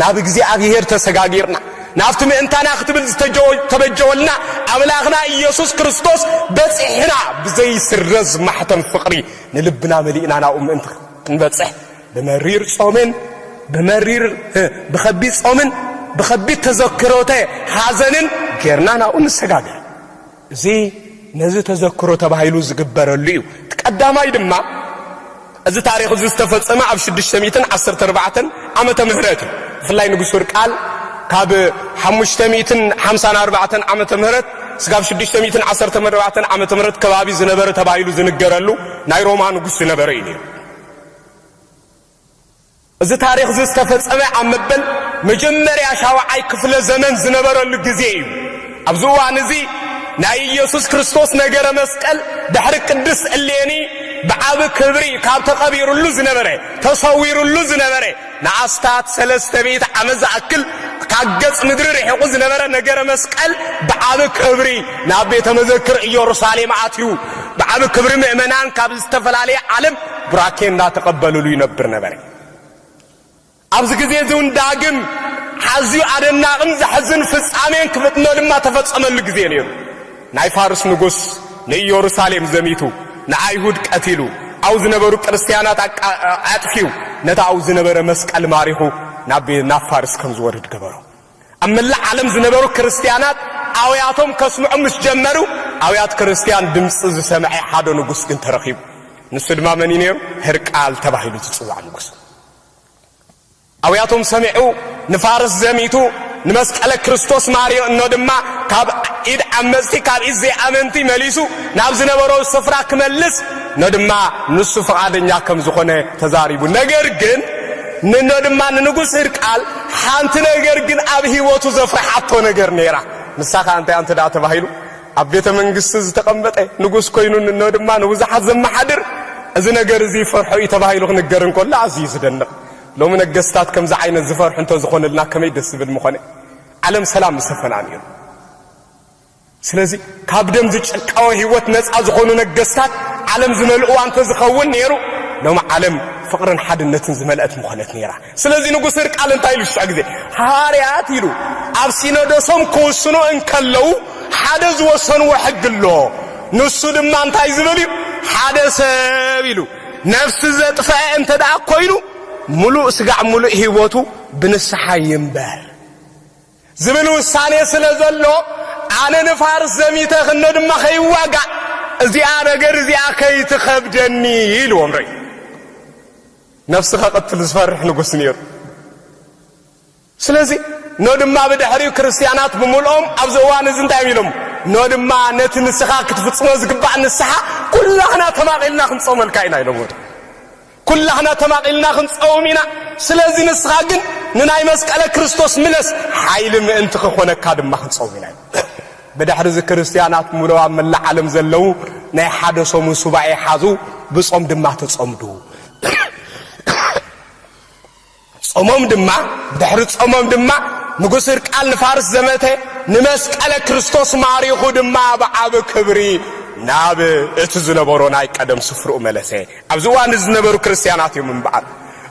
ናብ እግዚአብሔር ተሰጋጊርና ናፍቲ ምእንታና ክትብል ተበጀወልና አምላኽና ኢየሱስ ክርስቶስ በጽሕና ብዘይ ስረዝ ማሕተም ፍቕሪ ንልብና መሊእና ናኡ ምእንቲ ክንበጽሕ بمرير صومن بمرير بخبيت صومن بخبيت تذكروته حزنن غيرنا ناون سغاغر زي نزي تذكروته بهايلو زغبرلو تقداماي دما እዚ ታሪክ ዝተፈጸመ ኣብ 614 ዓመተ ምህረት ፍላይ ንጉስ ወርቃል ካብ 554 ዓመተ ምህረት ስጋብ 614 ዓመተ ምህረት ከባቢ ዝነበረ ተባሂሉ ዝንገረሉ ናይ ሮማ ንጉስ ዝነበረ እዩ እዚ ታሪክ ዝተፈጸመ ዓመበል መጀመሪያ ሻዋዓይ ክፍለ ዘመን ዝነበረሉ ጊዜ እዩ ኣብዚ ዋን እዚ ናይ ኢየሱስ ክርስቶስ ነገረ መስቀል ድሕሪ ቅዱስ እሌኒ بعاب كبري كاب تقبيرلو زنبره تصويرلو زنبره ناستات ثلاثه بيت عمز اكل كاغص مدر رحقو زنبره نجر مسقل بعاب كبري نابيت مذكر يروساليم اتيو بعاب كبري مؤمنان كاب استفلالي عالم براكين لا تقبلوا ينبر نبره ابز غزي زون داغم حزي ادناقم زحزن فصامين كفتنو لما تفصمل غزي نير ناي فارس نغوس ليروساليم زميتو نعيهود قتلوا او زنبرو ክርስቲያናት አጥፊው ነታው ዝነበረ መስቀል ማሪሁ ናቤ ናፋርስ ከምዝ ወርድ ገበሩ አመላ ዓለም ዝነበሩ ክርስቲያናት አውያቶም ከስሙዑ ምስ ጀመሩ አውያት ክርስቲያን ድምጽ ዝሰማዕ ሓደ ንጉስ ግን ተረኺቡ ንሱ ድማ መን ነይሩ ህርቃል ተባሂሉ ዝጽዋዕ ንጉስ أوياتهم سمعوا نفارس زميتو نمسكال كريستوس ماريو إنه دما كاب إيد أمستي كاب إزاي أمنتي مليسو نابزنا برو السفرة كملس إنه دما نصف عادنيا كم زخنة تزاريبو نجرجن إنه دما ننقول سيركال حانت نجرجن أبهي وتو زفر حطو نجر نيرا نساق أنت دعت بهيلو أبيت من قصة تقمت نقول كوينون إنه دما نوز حزم محدر إذا نجر زي فرحو يتبهيلو نجرن كل عزيز دنا لو من القصات كم زعين الزفر حنتو زخون لنا كم يدس بالمخانة علم سلام سفنانين سلازي كابدم زيج القوى هيوت ناس أزخونو نقصات علم زملقوا أنت زخون نيرو لو ما علم فقرن حد النتن زملقت مخانة نيرا سلازي نقول سرق علم تايلو شاكزي هاريات يلو أبسينا دسهم كوسنو انكالو حدث وصنو حق الله نسو دمان تاي زمليو حدث بيلو نفس ذات فأنت دعا كوينو ملو سقع ملو هيوتو بنسحا ينبال زمنو الثانية سلازلو أنا نفارس زميته إنه دم خيواقع زي أنا غير زي أخي تخبجني يلو أمري نفسها قتل زفرح نقصنير سلازي نودم ما بدحريو كريستيانات بمولهم أبزوان زنتايم يلوم نودم ما نتنسخا كتفتصمو زقبع نسحا كلنا تماقلنا خنصوم الكائنا يلوم كلنا تماقلنا خنصومينا سلازي نسخاقن نناي مسكالة كريستوس ملس حايل من انت خونك كادم ما خنصومينا بدحر زي كريستيانات مولوا من العالم زلو ناي حادثو من سباعي حازو بصوم دمه تصومدو صومم دمه بدحر صومم دمه نقصر قال نفارس زمته نمسكالة كريستوس ماريخو دمه بعاب كبري ناب اتزنبرو ناي قدم سفرو ملسه ابزوان زنبرو كريستيانات يوم بعد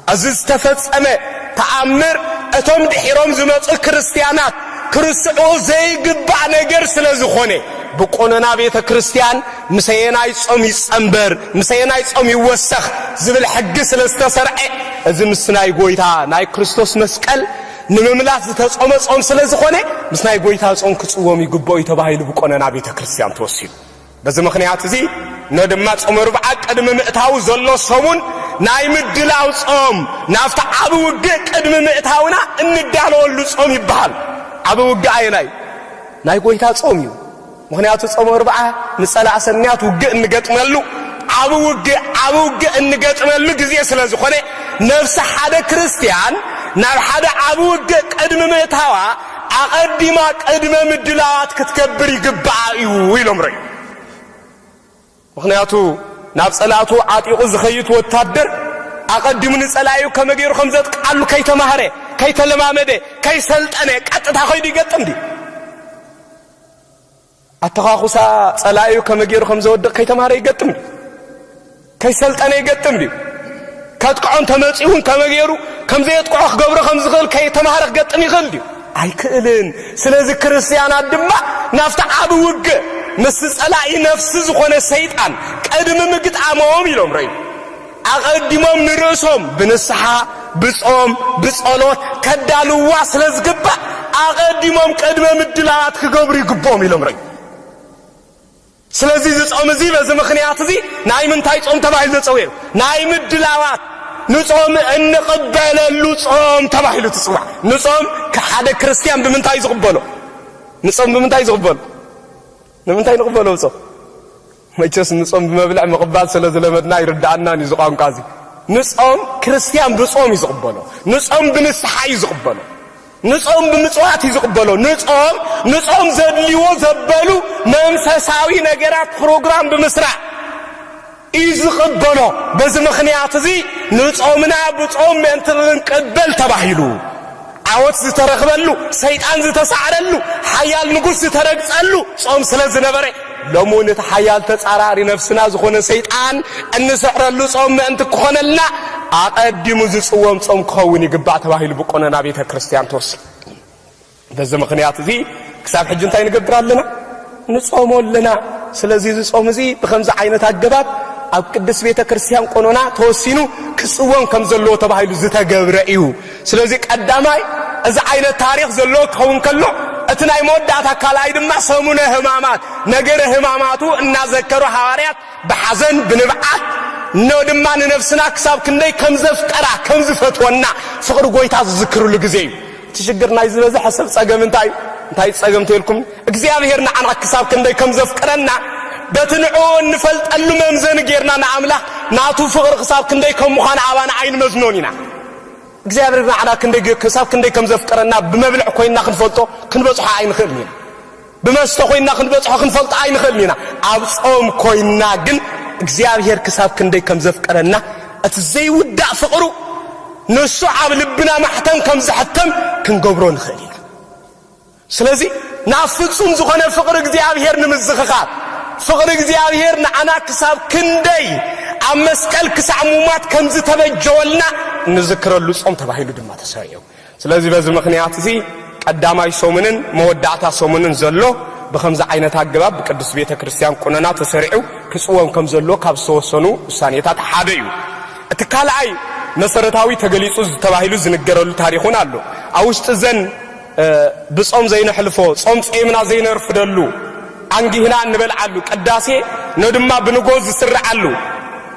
أزز تفتصمه تأمر أتوم دحيرهم زمت كريستيانات كريستو زي قبع نجر سلازخونه بقولنا بيت كريستيان مسينا يصوم يصنبر مسينا يصوم يوسخ زبل حق سلاستصرع أزم السناي قويتا ناي كريستوس مسكال نمملاس تصوم صوم سلازخونه مسناي قويتا صوم كتصوم يقبع يتباهي بقولنا بيت كريستيان توصيل بس مخنيات زي ندمات عمر بعد قدم مئتاو زلو صومون ناي مدلاو صوم نافت عبو وقع قدم مئتاونا اندالو اللو صوم يبحال عبو وقع ناي ناي قويتا صوميو مخنياتو صوم ربعا نسألع سنيات وقع نقطملو عبو وقع نقطملو قزي سلازو خوني نفس حدا كريستيان نار حدا عبو وقع قدم مئتاوا اقدما قدم مدلاوات كتكبر يقبع ويلوم ري مخنياتو ناب صلاتو عاطيقو زخيت وتادر اقدم نصلايو كمغيرو خمزت قالو كاي تمهره كاي تلمامده كاي سلطنه قطتا خيدي گطمدي اتخاخوسا صلايو كمغيرو خمزود كاي تمهره يگطمدي كاي سلطنه يگطمدي كاتقون تمصيون كمغيرو كمزيت قخ غبر خمزخل كاي تمهره گطم يخلدي اي كلن سلازي كريستيانات دما نافت ابو وگ مس صلاي نفس زخونه سيطان قدم مقطعمهم يلوم ري اقدمهم نرسهم بنصحا بصوم بصلوت كدالوا سلازغبا اقدمهم قدم مدلات كغبر يغبهم يلوم ري سلازي صوم زي بزمخنيات زي ناي منتاي صوم تبايل تصوير ناي مدلاوات نصوم انقبل اللصوم تبايل تصوا نصوم كحد كريستيان بمنتاي يقبلوا نصوم بمنتاي يقبلوا نمنتاي نقبلوا صوم ما يجلس نصوم بمبلع مقبال سلازلمدنا يردعنا نزقان قازي نصوم كريستيان بصوم يقبلوا نصوم بنصحا يقبلوا نصوم بمصوات يقبلوا نصوم زدليو زبلوا منفساوي نغرات بروجرام بمسرع يقبلوا بز مخنيات زي نصومنا بصوم انتن قبل تباهيلو عوت زترخبلو سيطان زتسعرلو حيال نقص زترقصلو صوم سلازنبره لمونت حيال تصاراري نفسنا زخونه سيطان انسعرلو صوم انت كخونلنا اقدمو زصوم صوم كون يغبا تباهيل بقوننا بيت كريستيان توس بز مخنيات زي كساب حج انتي نغبرالنا نصومولنا سلازي زصوم زي بخمس عينات اجباب اب قدس بيت كريستيان قونونا توسينو كصوم كم زلو تباهيل زتغبرئيو سلازي قداماي اذا عين التاريخ زلو كون كلو اتناي مودات اكالاي دما سمونه همامات نغير هماماتو ان ذكروا حواريات بحزن بنبعات ነው ድማ ነፍስና ክሳብ ክንደይ ከም ዘፍቀራ ከም ዝፈትወና ፍቅር ጎይታ ዝዝክሩሉ ግዜ ትሽግርና ይዝበዝ ሐሰብ ጸገም እንታይ ጸገም ተልኩም እግዚአብሔር ንዓና ክሳብ ክንደይ ከም ዘፍቀረና በትንዑ እንፈልጠሉ መምዘን ጌርና ንአምላክ ናቱ ፍቅር ክሳብ ክንደይ ከም ምዃን አባና አይን መዝኖኒና እግዚአብሔር ንዓና ክንደይ ክሳብ ክንደይ ከም ዘፍቀረና ብመብልዕ ኮይና ክንፈልጦ ክንበጽሖ አይንኽእልኒና ብመስተ ኮይና ክንበጽሖ ክንፈልጦ አይንኽእልኒና ኣብ ጾም ኮይና ግን እግዚአብሔር ክሳብ ክንደይ ከም ዘፍቀረና እቲ ዘይውዳእ ፍቅሩ ንሱ ኣብ ልብና ማሕተም ከም ዝሕተም ክንገብሮ ንኽእል ኢና ስለዚ ናፍጹም ዝኾነ ፍቅር እግዚአብሔር ንምዝኽኻር ፍቅር እግዚአብሔር ንዓና ክሳብ ክንደይ ኣብ መስቀል ክሳዕ ሙማት ከም ዝተበጀወልና ንዝክረሉ ጾም ተባሂሉ ድማ ተሰሪዑ ስለዚ በዚ ምኽንያት እዚ ቀዳማይ ጾምንን መወዳእታ ጾምንን ዘሎ بخمس عينات عجباب بقدس بيت كريستيان كوننا تسرعوا كسوهم كم زلوا كابسوسنوا الثانيات حاديو اتكالعي مسرتاوي تغليصو تباهيلو زنجرلو تاريخون አሉ አውስጥ ዘን بصوم زين حلفو صوم صيمنا زين رفدلو አንጊህና እንበልዓሉ ቅዳሴ ነው ድማ ብንጎዝ ዝስራዓሉ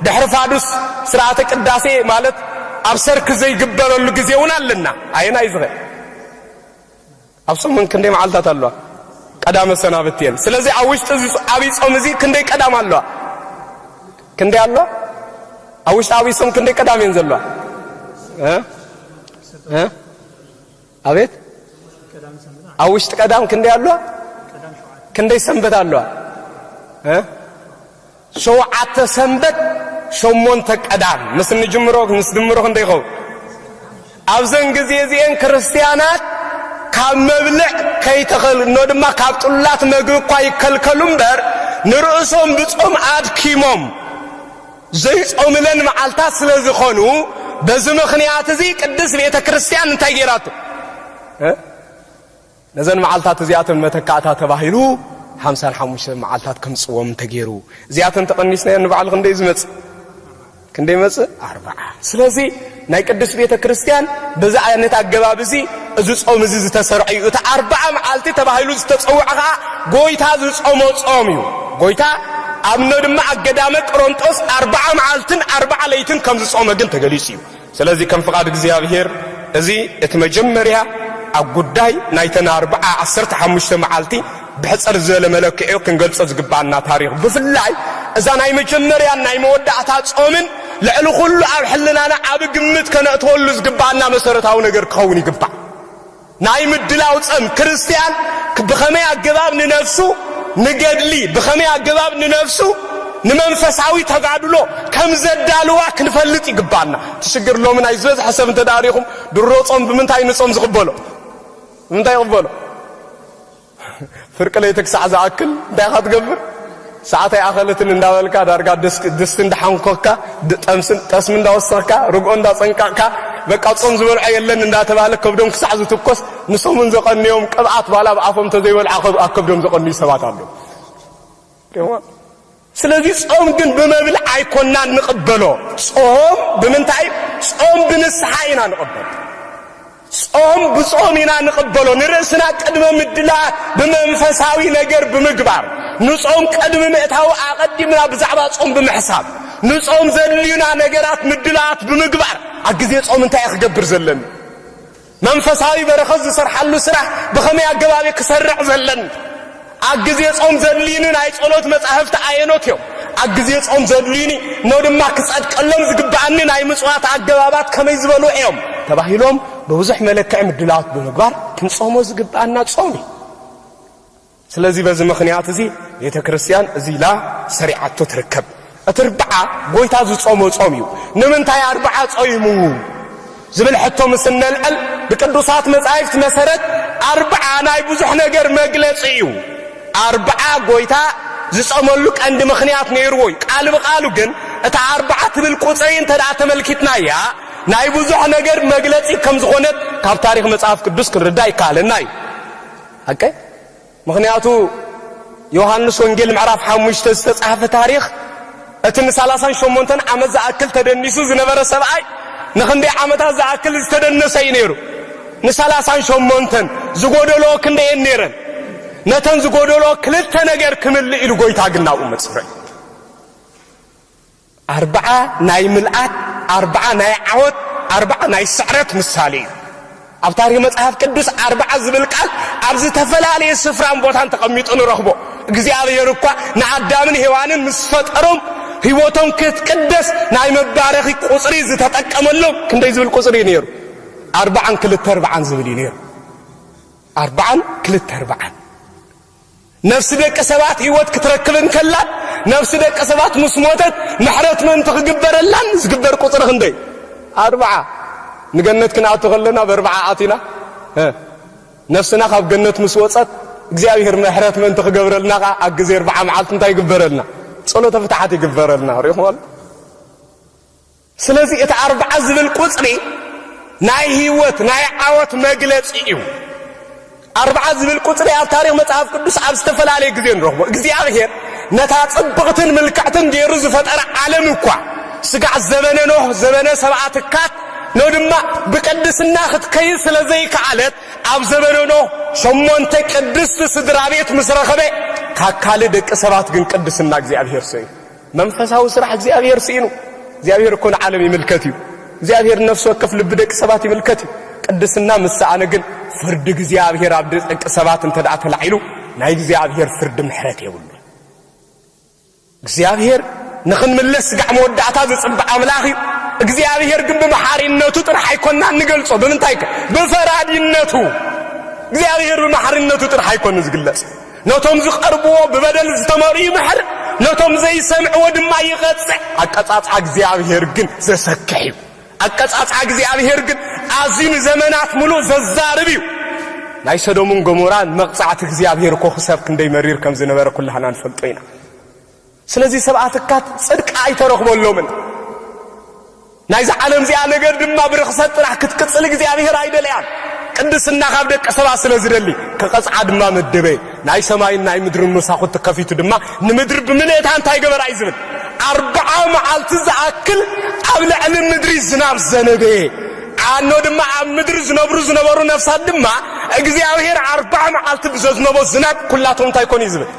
ድሕሪ ፋዱስ ስርዓተ ቅዳሴ ማለት አብሰርክ ዘይግበረሉ ጊዜውን አለና አይና ይዝገ አብሶም ምን ክንዴ ማዓልታት አሉ ቀዳመ ሰናበቴን ስለዚህ አውስጥ አብይ ጾም እዚ ክንዴ ቀዳም አሉ ክንዴ አሉ አውስጥ አብይ ጾም ክንዴ ቀዳሜን ዘሎ አቤት አውስጥ ቀዳም ክንዴ አሉ ክንዴ ሰንበት አሉ ሸውዓተ ሰንበት ሸሞንተ ቀዳም ምስን ጅምሮ ንስድምሮ ክንዴ ይኸው አብዘን ጊዜ እዚን ክርስቲያናት ካብ መብልዕ ከይተኸል ነው ድማ ካብ ጥላት ምግብ እኳ ይከልከሉም በር ንርእሶም ብጾም አድኪሞም ዘይጾምለን መዓልታት ስለዝኾኑ በዚ ምኽንያት እዚ ቅድስ ቤተ ክርስቲያን እንታይ ጌራቱ ነዘን መዓልታት እዚኣተን መተካእታ ተባሂሉ 55 መዓልታት ከም ጽወም ተገይሩ እዚኣተን ተቀኒስና ንበዓል ክንደይ ዝመጽ ክንደይ መጽ 40 ስለዚ ናይ ቅድስ ቤተ ክርስቲያን በዛ አይነት አገባብ እዚ እዚ ጾም እዚ ዝተሰርዐዩ እቲ 40 መዓልቲ ተባሂሉ ዝተጸውዐኻ ጎይታ ዝጾሞ ጾም እዩ ጎይታ አብነ ድማ አገዳመ ቆሮንጦስ 40 መዓልትን 40 ለይትን ከም ዝጾመ ግን ተገሊጽ እዩ ስለዚ ከም ፍቃድ እግዚአብሔር እዚ እቲ መጀመርያ አጉዳይ ናይተና 15 መዓልቲ بحصر زل ملكيو كنገልጾ ዝግባና ታሪክ ብፍላይ እዛ ናይ መጀመርያ ናይ መወዳእታ ጾምን ለዕሉ ሁሉ ኣብ ሕልናና ኣብ ግምት ከነእተወሉ ዝግባና መሰረታዊ ነገር ክኸውን ይግባ ናይ ምድላው ጾም ክርስቲያን ብኸመይ አገባብ ንነፍሱ ንገድሊ በኸመይ አገባብ ንነፍሱ ንመንፈሳዊ ተጋድሎ ከም ዘዳልዋ ክንፈልጥ ይግባና ትሽግር ሎምን አይዝበዝ ሐሰብ ተዳሪኹም ድሮ ጾም ብምንታይ ንጾም ዝቅበሎ ምንታይ ይቅበሎ فرق ليتك ساعة زاكل داخل تقبر ساعتي أخلتن نداولك دارك دستن دحنكوكا تسمن داوسركا رجعون داسنكاكا بقى تصوم زول عيلن نداتبالك كبدهم ساعة تقص نصوم من زقن يوم قطعت بالا بعفهم تزيول عقب كبدهم زقني سبات عندهم تمام ስለዚህ ጾም ግን በመብል አይኮና ንቀበለው ጾም በመንታይ ጾም በንስሐይና ንቀበለው ጾም በጾምና ንቀበለው ንርስና ቀድመ ምድላ በመንፈሳዊ ነገር በመግባር ንጾም ቀድመ መእታው አቀድምና በዛዕባ ጾም በመሕሳብ ንጾም ዘልዩና ነገራት ምድላት በመግባር አግዜ ጾም እንታይ ይገብር ዘለን መንፈሳዊ በረኸት ዝሰርሐሉ ስራ በኸመይ አገባብ ክሰርዕ ዘለን አግዜ ጾም ዘልዩና አይጾሎት መጻሕፍት አየኖትዮ አግዜ ጾም ዘልዩኒ ነው ድማ ክጸድቀሎም ዝግባአኒ ናይ ምጽዋት አገባባት ከመይ ዝበሉ እዮም ተባሂሎም በብዙሕ መለክዕ ምድላት በመግባር ክንጾሞ ዝግባአና ጾም ስለዚህ በዚ ምኽንያት እዚ ቤተ ክርስቲያን እዚ ላ ሰሪዓቶ ትርከብ እትርብዓ ጎይታ ዝጾሞ ጾም እዩ ንምንታይ 40 ጾይሙ ዝብል ሕቶ ምስነልዕል በቅዱሳት መጻሕፍት መሰረት 40 ናይ ብዙሕ ነገር መግለጽ እዩ 40 ጎይታ ዝጾመሉ ቀንዲ ምኽንያት ነይርዎ ቃል በቃሉ ግን እታ 40 ትብል ቁጽሪ እንተዳ ተመልኪትናያ ናይ ብዙሕ ነገር መግለጽ ከም ዝኾነት ካብ ታሪክ መጽሐፍ ቅዱስ ክንርዳ ይካለና እዩ ሐቀ ምኽንያቱ ዮሐንስ ወንጌል ምዕራፍ 5 ዝተጻፈ ታሪክ እትን 38 ዓመት ዝኣክል ተደኒሱ ዝነበረ ሰብኣይ ንኽንደይ ዓመታት ዝኣክል ዝተደነሰ እዩ ነይሩ ን38 ዝጎደሎ ክንደይ ነይረን ነተን ዝጎደሎ ክልተ ነገር ክምልእ ኢሉ ጎይታ ግናው መጽፈይ 40 ናይ ምልአት 40 ናይ ዓወት 40 ናይ ስዕረት ምሳሌ ኣብ ታሪኽ መጽሓፍ ቅዱስ 40 ዝብል ቃል ኣብ ዝተፈላለየ ስፍራን ቦታን ተቐሚጡ ንረኽቦ እግዚአብሔር እኳ ንኣዳምን ሔዋንን ምስ ፈጠሮም ህይወቶም ክትቅደስ ናይ መባረኺ ቁጽሪ ዝተጠቀመሎም ክንደይ ዝብል ቁጽሪ ነይሩ 40 2 40 ዝብል ነይሩ 40 2 40 ነፍስ ደቀ ሰባት ህይወት ክትረክብን ከላ ነፍስ ደቀ ሰባት ምስ ሞተት ምሕረት ምን ትግበረላን ዝግበር ቁጽሪ ክንደይ 40 ንገነት ክንኣቱ ከለና ብ40 ኣቲና ነፍስና ካብ ገነት ምስ ወጸት እግዚአብሔር ምሕረት ምን ትግበረልና ኣብ ግዜ 40 መዓልት እንታይ ይግበረልና ጸሎተ ፍትሓት ይግበረልና ሪኹል ስለዚህ እቲ 40 ዝብል ቁጽሪ ናይ ህይወት ናይ ዓወት መግለጺ እዩ 40 ዝብል ቁጽሪ ኣብ ታሪኽ መጽሓፍ ቅዱስ ኣብ ዝተፈላለየ ግዜ ንረኽቦ እግዚአብሔር ነታ ጽብቕትን ምልክዕትን ገይሩ ዝፈጠረ ዓለም እኳ ስጋዕ ዘበነ ኖህ ዘበነ ሰብኣትካት ነው ድማ ብቅድስና ክትከይ ስለዘይከዓለት ኣብ ዘበነ ኖህ 8 ቅድስት ስድራ ቤት ምስ ረኸበ ካካል ደቂ ሰባት ግን ቅድስና እግዚአብሔር ሰይ መንፈሳዊ ስራሕ እግዚአብሔር ሲኑ እግዚአብሔር እኮ ዓለም ይምልከት እዩ እግዚአብሔር ነፍስ ወከፍ ልብ ደቂ ሰባት ይምልከት እዩ ቅድስና ምሳአነ ግን ፍርድ እግዚአብሔር ኣብ ደቂ ሰባት እንተዳ ተላዒሉ ናይ እግዚአብሔር ፍርድ ምሕረት ይብሉ እግዚአብሔር ንኽንምለስ ጋዕ መወዳእታ ዝጽብቕ ኣምላኽ እዩ እግዚአብሔር ግን በመሐሪነቱ ጥራሕ አይኮንና እንገልጾ በምንታይ በፈራዲነቱ እግዚአብሔር በመሐሪነቱ ጥራሕ አይኮን ዝግለጽ ነቶም ዝቀርብዎ በበደል ዝተመሩ ይምሕር ነቶም ዘይሰምዕዎ ድማ ይቐጽዕ አቀጻጽዓ እግዚአብሔር ግን ዘሰክሕ እዩ አቀጻጽዓ እግዚአብሔር ግን አዚን ዘመናት ሙሉ ዘዛርብ እዩ ናይ ሰዶምን ገሞራን መቅጻዕት እግዚአብሔር እኮ ክሰብ ክንደይ መሪር ከም ዝነበረ ኩላህና ንፈልጦ ኢና ስለዚህ ሰብኣትካት ጽድቅ አይተረኽቦሎምን ናይዛ ዓለም ዚኣ ነገር ድማ ብርኽሰት ጥራሕ ክትቅጽል እግዚአብሔር አይደልያን ቅድስና ካብ ደቀ ሰባት ስለዝደሊ ከቀጽዓ ድማ መደበ ናይ ሰማይን ናይ ምድርን መሳኹት ከፊቱ ድማ ንምድር ብምልእታ እንታይ ገበራ ይዝብል 40 መዓልቲ ዝኣክል ኣብ ልዕሊ ምድሪ ዝናብ ዘነበ ኣኖ ድማ ኣብ ምድሪ ዝነበሩ ነፍሳት ድማ እግዚአብሔር 40 መዓልቲ ብዘዝነቦ ዝናብ ኩላቶም እንታይ ኮን ይዝብል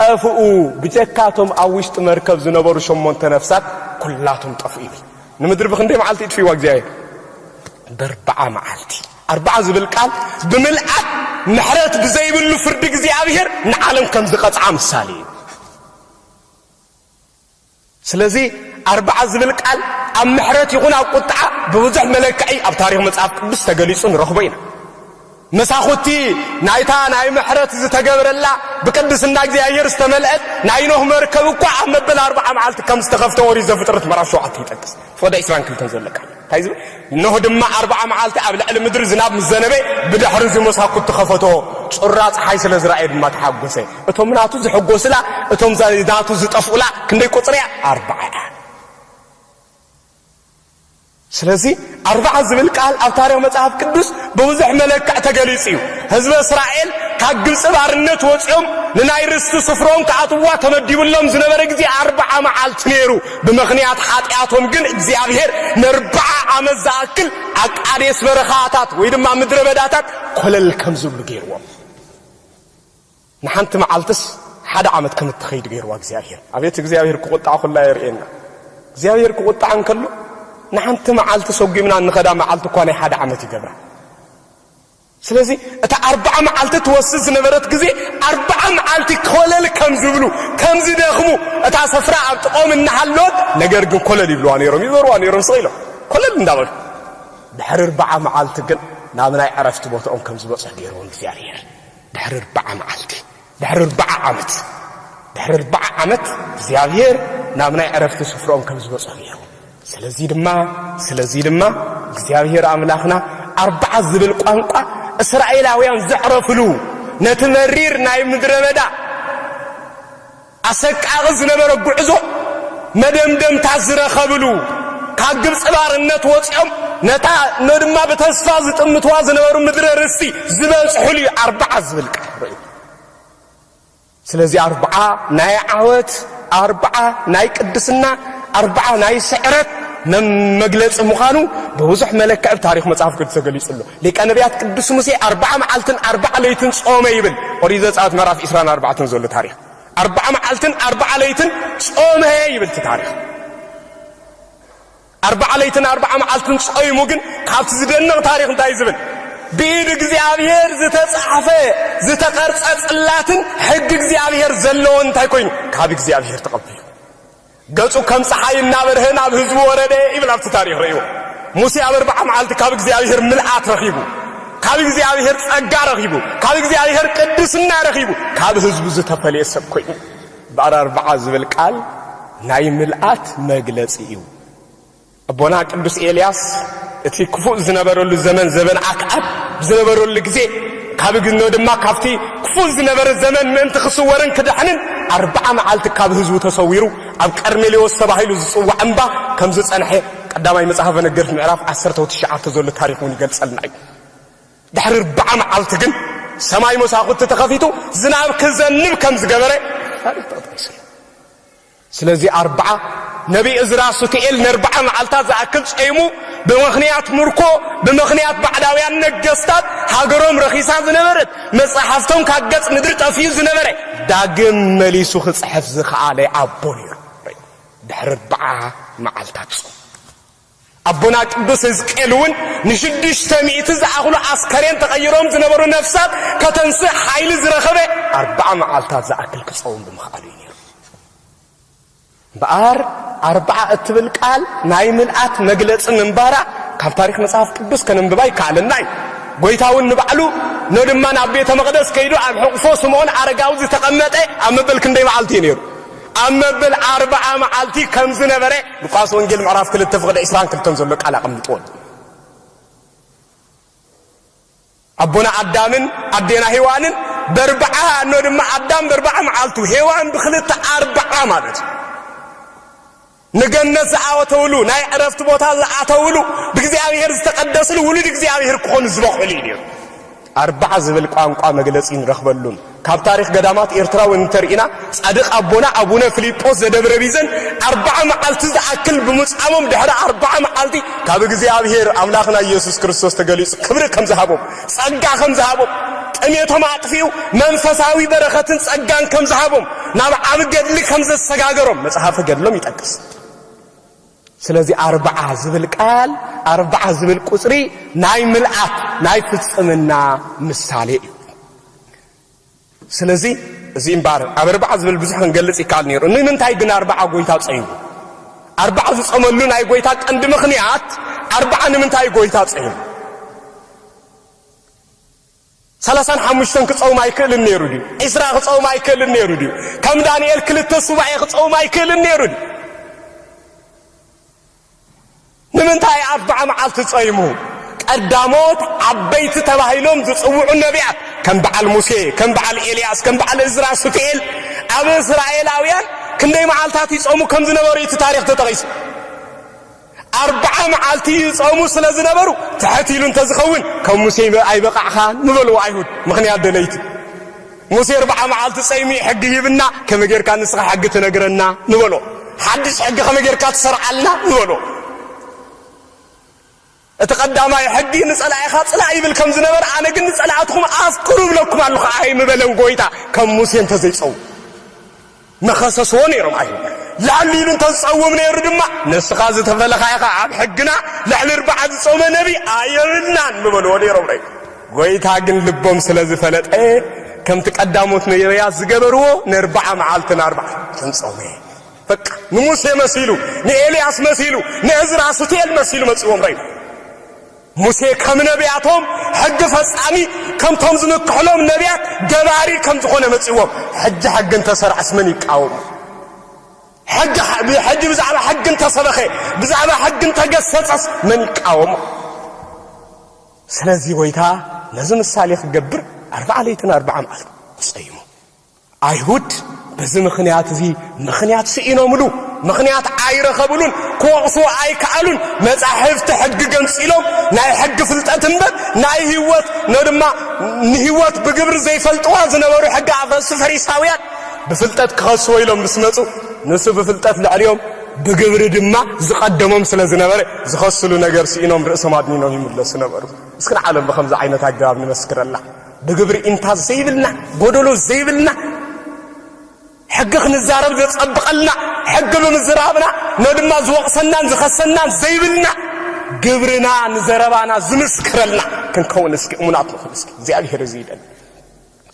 ጠፍኡ ብጀካቶም ኣብ ውሽጢ መርከብ ዝነበሩ 8 ነፍሳት ኩላቶም ጠፍኡ ይብል ንምድር በክንደይ መዓልቲ ይጥፊዋ እግዚአብሔር ብ40 መዓልቲ 40 ዝብል ቃል ብምልአት ምሕረት ብዘይብሉ ፍርድ እግዚአብሔር ንዓለም ከም ዝቐጽዓ ምሳሌ ስለዚህ 40 ዝብል ቃል ኣብ ምሕረት ይኹን ኣብ ቁጥዓ ብብዙሕ መለክዒ ኣብ ታሪኽ መጽሓፍ ቅዱስ ተገሊጹ ንረኽቦ ኢና መሳኹቲ ናይታ ናይ ምሕረት ዝተገበረላ ብቅድስና እግዚአብሔር ዝተመልአት ናይ ኖህ መርከብ እኳ ኣብ መበል 40 መዓልቲ ከም ዝተኸፍተ ወሪ ዘፍጥረት ምዕራፍ 7 ይጠቅስ ወደ 22 ዘለቃ ታይዝ ኖህ ድማ 40 መዓልቲ ኣብ ልዕሊ ምድሪ ዝናብ ምዘነበ ብድሕሪ ዝመሳኹት ተኸፈቶ ጹራ ፀሓይ ስለ ዝረኣየ ድማ ተሓጎሰ እቶም ናቱ ዝሕጎስላ እቶም ዛቱ ዝጠፍኡላ ክንደይ ቁጽሪያ 40 ስለዚህ 40 ዝብል ቃል ኣብ ታሪኽ መጽሓፍ ቅዱስ በብዙሕ መለክዕ ተገሊጹ እዩ ህዝበ እስራኤል ካብ ግብጽ ባርነት ወጽኦም ንናይ ርስቲ ስፍሮም ከኣትዋ ተመዲብሎም ዝነበረ ግዜ 40 መዓልቲ ነይሩ ብምኽንያት ኃጢአቶም ግን እግዚአብሔር ን40 ዓመት ዝኣክል ኣብ ቃዴስ በረኻታት ወይ ድማ ምድረ በዳታት ኮለል ከም ዝብሉ ገይርዎም ንሓንቲ መዓልትስ 1 ዓመት ከም እትኸይድ ገይርዋ እግዚአብሔር ኣብየት እግዚአብሔር ክቁጣዕ ኩላ የርእየና እግዚአብሔር ክቁጣዕ እንከሎ ንሓንቲ መዓልቲ ሰጉምና ንኸዳ መዓልቲ እኳ ናይ 1 ዓመት ይገብራ ስለዚህ እታ 40 መዓልቲ ትወስድ ዝነበረት ግዜ 40 መዓልቲ ኮለል ከም ዝብሉ ከም ዝደኽሙ እታ ሰፍራ ኣብ ጥቆም እናሃለወት ነገር ግን ኮለል ይብሉዋ ነይሮም ይበርዋ ነይሮም ስለ ኮለል እንዳበሉ ድሕሪ 40 መዓልቲ ግን ናብ ናይ ዕረፍቲ ቦታኦም ከም ዝበጽሕ ገይሮም እግዚአብሔር ድሕሪ 40 መዓልቲ ድሕሪ 40 ዓመት ድሕሪ 40 ዓመት እግዚአብሔር ናብ ናይ ዕረፍቲ ስፍራኦም ከም ዝበጽሕ ገይሮም ስለዚህ ድማ እግዚአብሔር አምላኽና 40 ዝብል ቋንቋ እስራኤላውያን ዘዕረፍሉ ነትመሪር ናይ ምድረ በዳ አሰቃቂ ዝነበረ ጉዕዞ መደምደምታ ዝረኸብሉ ካብ ግብጽ ባርነት ወጽኦም ነታ ነድማ በተስፋ ዝጥምትዋ ዝነበሩ ምድረ ርስቲ ዝበጽሑሉ 40 ዝብል ቃል ስለዚህ 40 ናይ ዓወት 40 ናይ ቅድስና 40 ናይ ስዕረት መግለጽ ምዃኑ በብዙሕ መለክዕ ታሪኽ መጽሓፍ ቅዱስ ተገሊጹሉ ሊቀ ነቢያት ቅዱስ ሙሴ 40 መዓልትን 40 ለይትን ጾመ ይብል ኦሪት ዘጸአት ምዕራፍ 24 ዘሎ ታሪኽ 40 መዓልትን 40 ለይትን ጾመ ይብል ታሪኽ 40 ليلة 40 معلتن صايمو ግን ካብቲ ዝደነቕ ታሪኽ እንታይ ዝብል بيد እግዚአብሔር ዝተጻፈ ዝተቀርጸ ጽላትን ሕግ እግዚአብሔር ዘለዎ እንታይ ኮይኑ ካብ እግዚአብሔር ተቀበሉ ገጹ ከም ፀሐይና በርህን ኣብ ህዝቡ ወረደ ይብል ኣብቲ ታሪኽ ረእይዎ ሙሴ ኣብ 40 መዓልቲ ካብ እግዚአብሔር ምልአት ረኺቡ ካብ እግዚአብሔር ጸጋ ረኺቡ ካብ እግዚአብሔር ቅድስና ረኺቡ ካብ ህዝቡ ዝተፈለየ ሰብ ኮይኑ በ40 ዝብል ቃል ናይ ምልአት መግለጺ እዩ አቦና ቅዱስ ኤልያስ እቲ ክፉእ ዝነበረሉ ዘመን አክዓብ ዝነበረሉ ግዜ ካብ ግኖ ድማ ካብቲ ክፉእ ዝነበረ ዘመን ምእንቲ ክስወርን ክድሕንን 40 መዓልቲ ካብ ህዝቡ ተሰዊሩ ኣብ ቀርሜሌዎስ ተባሂሉ ዝጽዋዕ እምባ ከም ዝጸንሐ ቀዳማይ መጽሓፈ ነገሥት ምዕራፍ 19 ዘሎ ታሪኽ ውን ይገልጸልና እዩ ድሕሪ 40 መዓልቲ ግን ሰማይ መሳኹት ተኸፊቱ ዝናብ ክዘንብ ከም ዝገበረ ታሪኽ ተጠቅሱ ስለዚ 40 ነቢ እዝራ ሱትኤል ን40 መዓልታት ዝኣክል ጸይሙ በምኽንያት ምርኮ በምኽንያት ባዕዳውያን ነገስታት ሃገሮም ረኺሳ ዝነበረት መጽሓፍቶም ካብ ገጽ ምድሪ ጠፍዩ ዝነበረ ዳግም መሊሱ ክጽሕፍ ዝኸኣለ ኣቦ ነይሩ ድሕሪ 40 መዓልታት አቦና ቅዱስ ሕዝቅኤል ውን ን600 ዝኣኽሉ አስከሬን ተቐይሮም ዝነበሩ ነፍሳት ከተንስእ ሓይሊ ዝረኸበ 40 መዓልታት ዝኣክል ክጸውም ብምኽኣሉ ነይሩ በአር 40 እትብል ቃል ናይ ምልአት መግለጽ ምንባራ ካብ ታሪኽ መጽሐፍ ቅዱስ ከነንብባይ ካለናይ ጎይታውን ንባዕሉ ነድማ ናብ ቤተ መቅደስ ከይዱ ኣብ ሕቁፎ ስምዖን አረጋዊ ዝተቀመጠ ኣብ መበል ክንደይ መዓልቲ ነይሩ ኣብ መበል 40 መዓልቲ ከም ዝነበረ ሉቃስ ወንጌል ምዕራፍ 2 ፍቅዲ 22 ዘሎ ቃል አቀምጥዎ አቦና አዳምን አዴና ሔዋንን በ40 ነድማ አዳም በ40 መዓልቱ ሔዋን በ2 40 ማለት ንገነት ዝኣወተውሉ ናይ ዕረፍት ቦታ ዝኣተውሉ ብእግዚአብሔር ዝተቀደስሉ ውሉድ እግዚአብሔር ክኾኑ ዝበኽሉ እዩ 40 ዝብል ቋንቋ መግለጺ ንረኽበሉን ካብ ታሪኽ ገዳማት ኤርትራ ወንተርኢና ጻድቕ አቦና አቡነ ፊልጶስ ዘደብረ ቢዘን 40 መዓልቲ ዝኣክል ብምጻሞም ድሕሪ 40 መዓልቲ ካብ እግዚአብሔር አምላኽና ኢየሱስ ክርስቶስ ተገሊጹ ክብሪ ከም ዝሃቦም ጸጋ ከም ዝሃቦም ጥሜቶም አጥፊኡ መንፈሳዊ በረኸትን ጸጋን ከም ዝሃቦም ናብ ዓብ ገድሊ ከም ዘሰጋገሮም መጽሐፈ ገድሎም ይጠቅስ ስለዚህ 40 ዝብል ቃል 40 ዝብል ቁጽሪ ናይ ምልአት ናይ ፍጽምና ምሳሌ እዩ ስለዚህ እዚ እምባር ኣብ 40 ዝብል ብዙሕ ክንገልጽ ይካል ነይሩ ንምንታይ ግን 40 ጎይታ ጸይሙ 40 ዝጸመሉ ናይ ጎይታ ቀንዲ ምኽንያት 40 ንምንታይ ጎይታ ጸይሙ 35 ክጸውም ኣይክእልን ነይሩ ድዩ 20 ክጸውም ኣይክእልን ነይሩ ድዩ ከም ዳንኤል 2 ሱባኤ ክጸውም ኣይክእልን ነይሩ ድዩ ንምንታይ 40 መዓልቲ ጸይሙ ቀዳሞት ዓበይቲ ተባሂሎም ዝጽውዑ ነቢያት ከም በዓል ሙሴ ከም በዓል ኤልያስ ከም በዓል እዝራ ሱትኤል ኣብ እስራኤላውያን ክንደይ መዓልታት ይጾሙ ከም ዝነበሩ እቲ ታሪኽ ተጠቒሱ 40 መዓልቲ ይጾሙ ስለ ዝነበሩ ትሕት ኢሉ እንተዝኸውን ከም ሙሴ ኣይበቃዕኻ ንበልዎ ኣይሁድ ምኽንያት ደለይቲ ሙሴ 40 መዓልቲ ጸይሙ ሕጊ ይብና ከመ ጌርካ ንስኻ ሕጊ ትነግረና ንበሎ ሓድሽ ሕጊ ከመ ጌርካ ትሰርዓልና ንበሎ እተቀዳማይ ሕጊ ንጸላእኻ ጽላእ ይብል ከም ዝነበረ ኣነ ግን ንጸላእትኩም ኣፍቅሩ ብለኩም ኣለኹ ኣይ ምበለም ጎይታ ከም ሙሴ እንተዘይጸው መኸሰስዎ ነይሮም ኣይሁድ ላዕሊ ኢሉ እንተዝጸውም ነይሩ ድማ ንስኻ ዝተፈለኻ ኢኻ ኣብ ሕግና ላዕሊ 40 ዝጸውመ ነቢ ኣየብልናን ንበልዎ ነይሮም ጎይታ ግን ልቦም ስለ ዝፈለጠ ከምቲ ቀዳሞት ነቢያት ዝገበርዎ ን40 መዓልትን 40 ክንጸውመ በቃ ንሙሴ መሲሉ ንኤልያስ መሲሉ ንእዝራ ሱትኤል መሲሉ መጽዎም ረዩ ሙሴ ከም ነቢያቶም ሕጊ ፈጻሚ ከምቶም ዝምክሕሎም ነቢያት ገባሪ ከም ዝኾነ መጽዎም ሕጂ ሕጊ እንተሰርዐስ መን ይቃወሙ ሕጂ ብዛዕባ ሕጊ እንተሰበኸ ብዛዕባ ሕጊ እንተገሰጸስ መን ይቃወሙ ስለዚ ጎይታ ነዚ ምሳሌ ክገብር 40 ለይትን 40 መዓልቲ ጸይሙ ኣይሁድ በዚ ምኽንያት እዚ ምኽንያት ስኢኖምሉ ምኽንያት ኣይረኸብሉን ክወቕሱ ኣይከኣሉን መጻሕፍቲ ሕጊ ገንጺሎም ናይ ሕጊ ፍልጠት እምበር ናይ ህይወት ነድማ ንህይወት ብግብሪ ዘይፈልጥዋ ዝነበሩ ሕጊ ኣፈሲ ፈሪሳውያን ብፍልጠት ክኸስዎ ኢሎም ምስ መጹ ንሱ ብፍልጠት ልዕልዮም ብግብሪ ድማ ዝቐደሞም ስለ ዝነበረ ዝኸስሉ ነገር ስኢኖም ርእሶም ኣድኒኖም ይምለሱ ነበሩ እስኪ ንዓለም ብኸምዚ ዓይነት ኣገባብ ንመስክረላ ብግብሪ ኢንታት ዘይብልና ጎደሎ ዘይብልና ሕጊ ክንዛረብ ዘጸብቐልና حق بمزرابنا ندما زوقسنا زخسنا زيبلنا قبرنا نزربانا زمسكرلنا كنكون اسكي امونات نخلسكي እግዚአብሔር ይዘይደን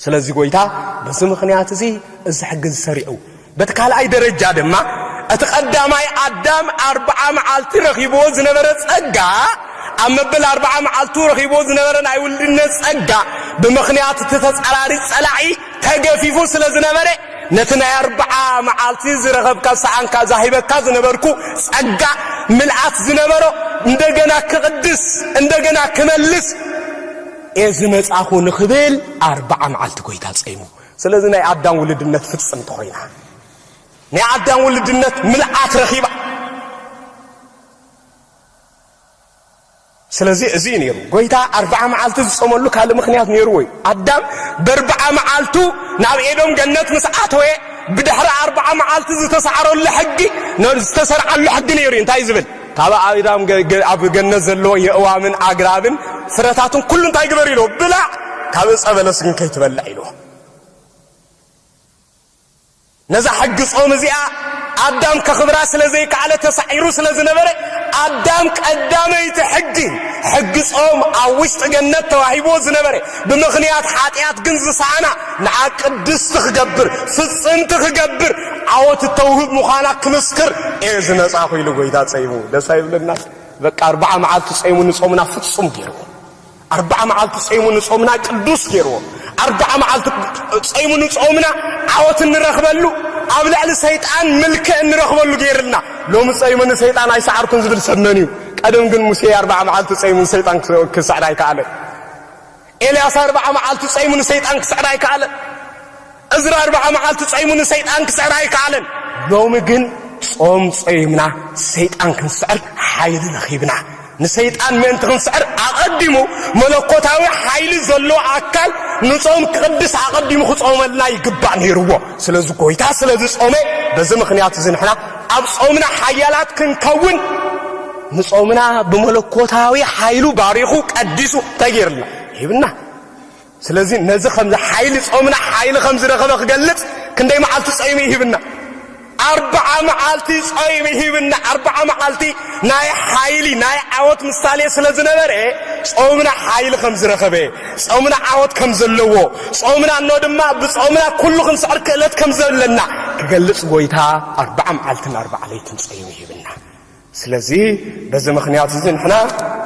ስለዚህ ጎይታ በዚህ ምክንያት እዚ حق ዝሰሪው በተካላይ ደረጃ ደማ اتقدماي ادم 40 معالت رخيبو زنبره ጸጋ አመበል 40 معالت رخيبو زنبره ናይ ውልድነት ጸጋ በምክንያት ተተጻራሪ ጸላኢ ተገፊፉ ስለዝነበረ ነትና 40 معالت ዝረኸብካ ሰዓንካ ዛሂበካ ዝነበርኩ ጸጋ ምልአት ዝነበሮ እንደገና ከቅድስ እንደገና ከመልስ እዚ መጻኹ ንኽብል 40 معالت ጎይታ ጸይሙ ስለዚህ ናይ አዳም ውልድነት ፍጽም ተኾይና ናይ አዳም ውልድነት ምልአት ረኺባ ስለዚህ እዚ ነይሩ ጎይታ 40 معالت ዝጾመሉ ካለ ምክንያት ነይሩ ወይ አዳም በ40 معالቱ ናብ ኤዶም ገነት መስዓተወ ብድሕሪ 40 معالት ዝተሰዓረሉ ሕጊ ዝተሰርዓሉ ሕጊ ነይሩ እንታይ ዝብል ካብ አዳም ኣብ ገነት ዘሎ የእዋምን አግራብን ፍረታቱን ኩሉ እንታይ ግበር ኢሎ ብላ ካብ ጸበለስ ግን ከይትበላ ኢሎ ነዛ ሕግ ጾም እዚኣ አዳም ከኽብራ ስለዘይ ካለ ተሳዒሩ ስለዝነበረ አዳም ቀዳመይቲ ሕግ ጾም አውሽጥ ገነት ተዋሂቦ ዝነበረ በምክንያት ኃጢአት ግን ዝሳና ንዓቅድስ ትኽገብር ፍጽምት ትኽገብር ዓወት ተውህብ ሙኻና ክምስክር እዚ ነጻኹ ኢሉ ጎይታ ጸይሙ ለሳይብልና በቃ 40 معالት ጸይሙ ንጾምና ፍጹም ገይሩ 40 معالት ጸይሙ ንጾምና ቅዱስ ገይሩ 40 معالት ጸይሙ ንጾምና ዓወት ንረኽበሉ ኣብ ልዕሊ ሰይጣን ምልክዕ ንረኽበሉ ገይርልና ሎም ጸይሙ ንሰይጣን ኣይሰዓርኩን ዝብል ሰመንዩ ቀደም ግን ሙሴ 40 معالት ጸይሙ ንሰይጣን ክስዕር ኣይከኣለ ኤልያስ 40 معالት ጸይሙ ንሰይጣን ክስዕር ኣይከኣለ እዝራ 40 معالት ጸይሙ ንሰይጣን ክስዕር ኣይከኣለ ሎም ግን ጾም ጸይምና ሰይጣን ክንስዕር ሓይሊ ረኺብና ንሰይጣን ምእንቲ ክንስዕር አቀድሙ መለኮታዊ ኃይል ዘሎ አካል ንጾም ቅዱስ አቀድሙ ጾመልና ይግባእ ነይርዎ ስለዚህ ጎይታ ስለዚህ ጾመ በዚህ ምክንያት ዝንሕና ኣብ ጾምና ሓያላት ክንከውን ንጾምና በመለኮታዊ ኃይሉ ባሪኹ ቀዲሱ ተገይርና ይብና ስለዚህ ነዚ ከምዚ ኃይል ጾምና ኃይል ከም ዝረኸበ ክገልጽ ክንደይ መዓልቲ ጾም ይብና 40 معالت ጾም ይብና 40 معالت ናይ ኃይሊ ናይ ዓወት ምሳሌ ስለዝነበረ ጾምና ኃይል ከም ዝረኸበ ጾምና ዓወት ከም ዘለዎ ጾምና ነው ድማ ብጾምና ኩሉ ክንስዕር ክእለት ከም ዘለና ክገልጽ ጎይታ 40 معالት 40 ለይትን ጾም ይብና ስለዚህ በዚ ምክንያት ዝንሕና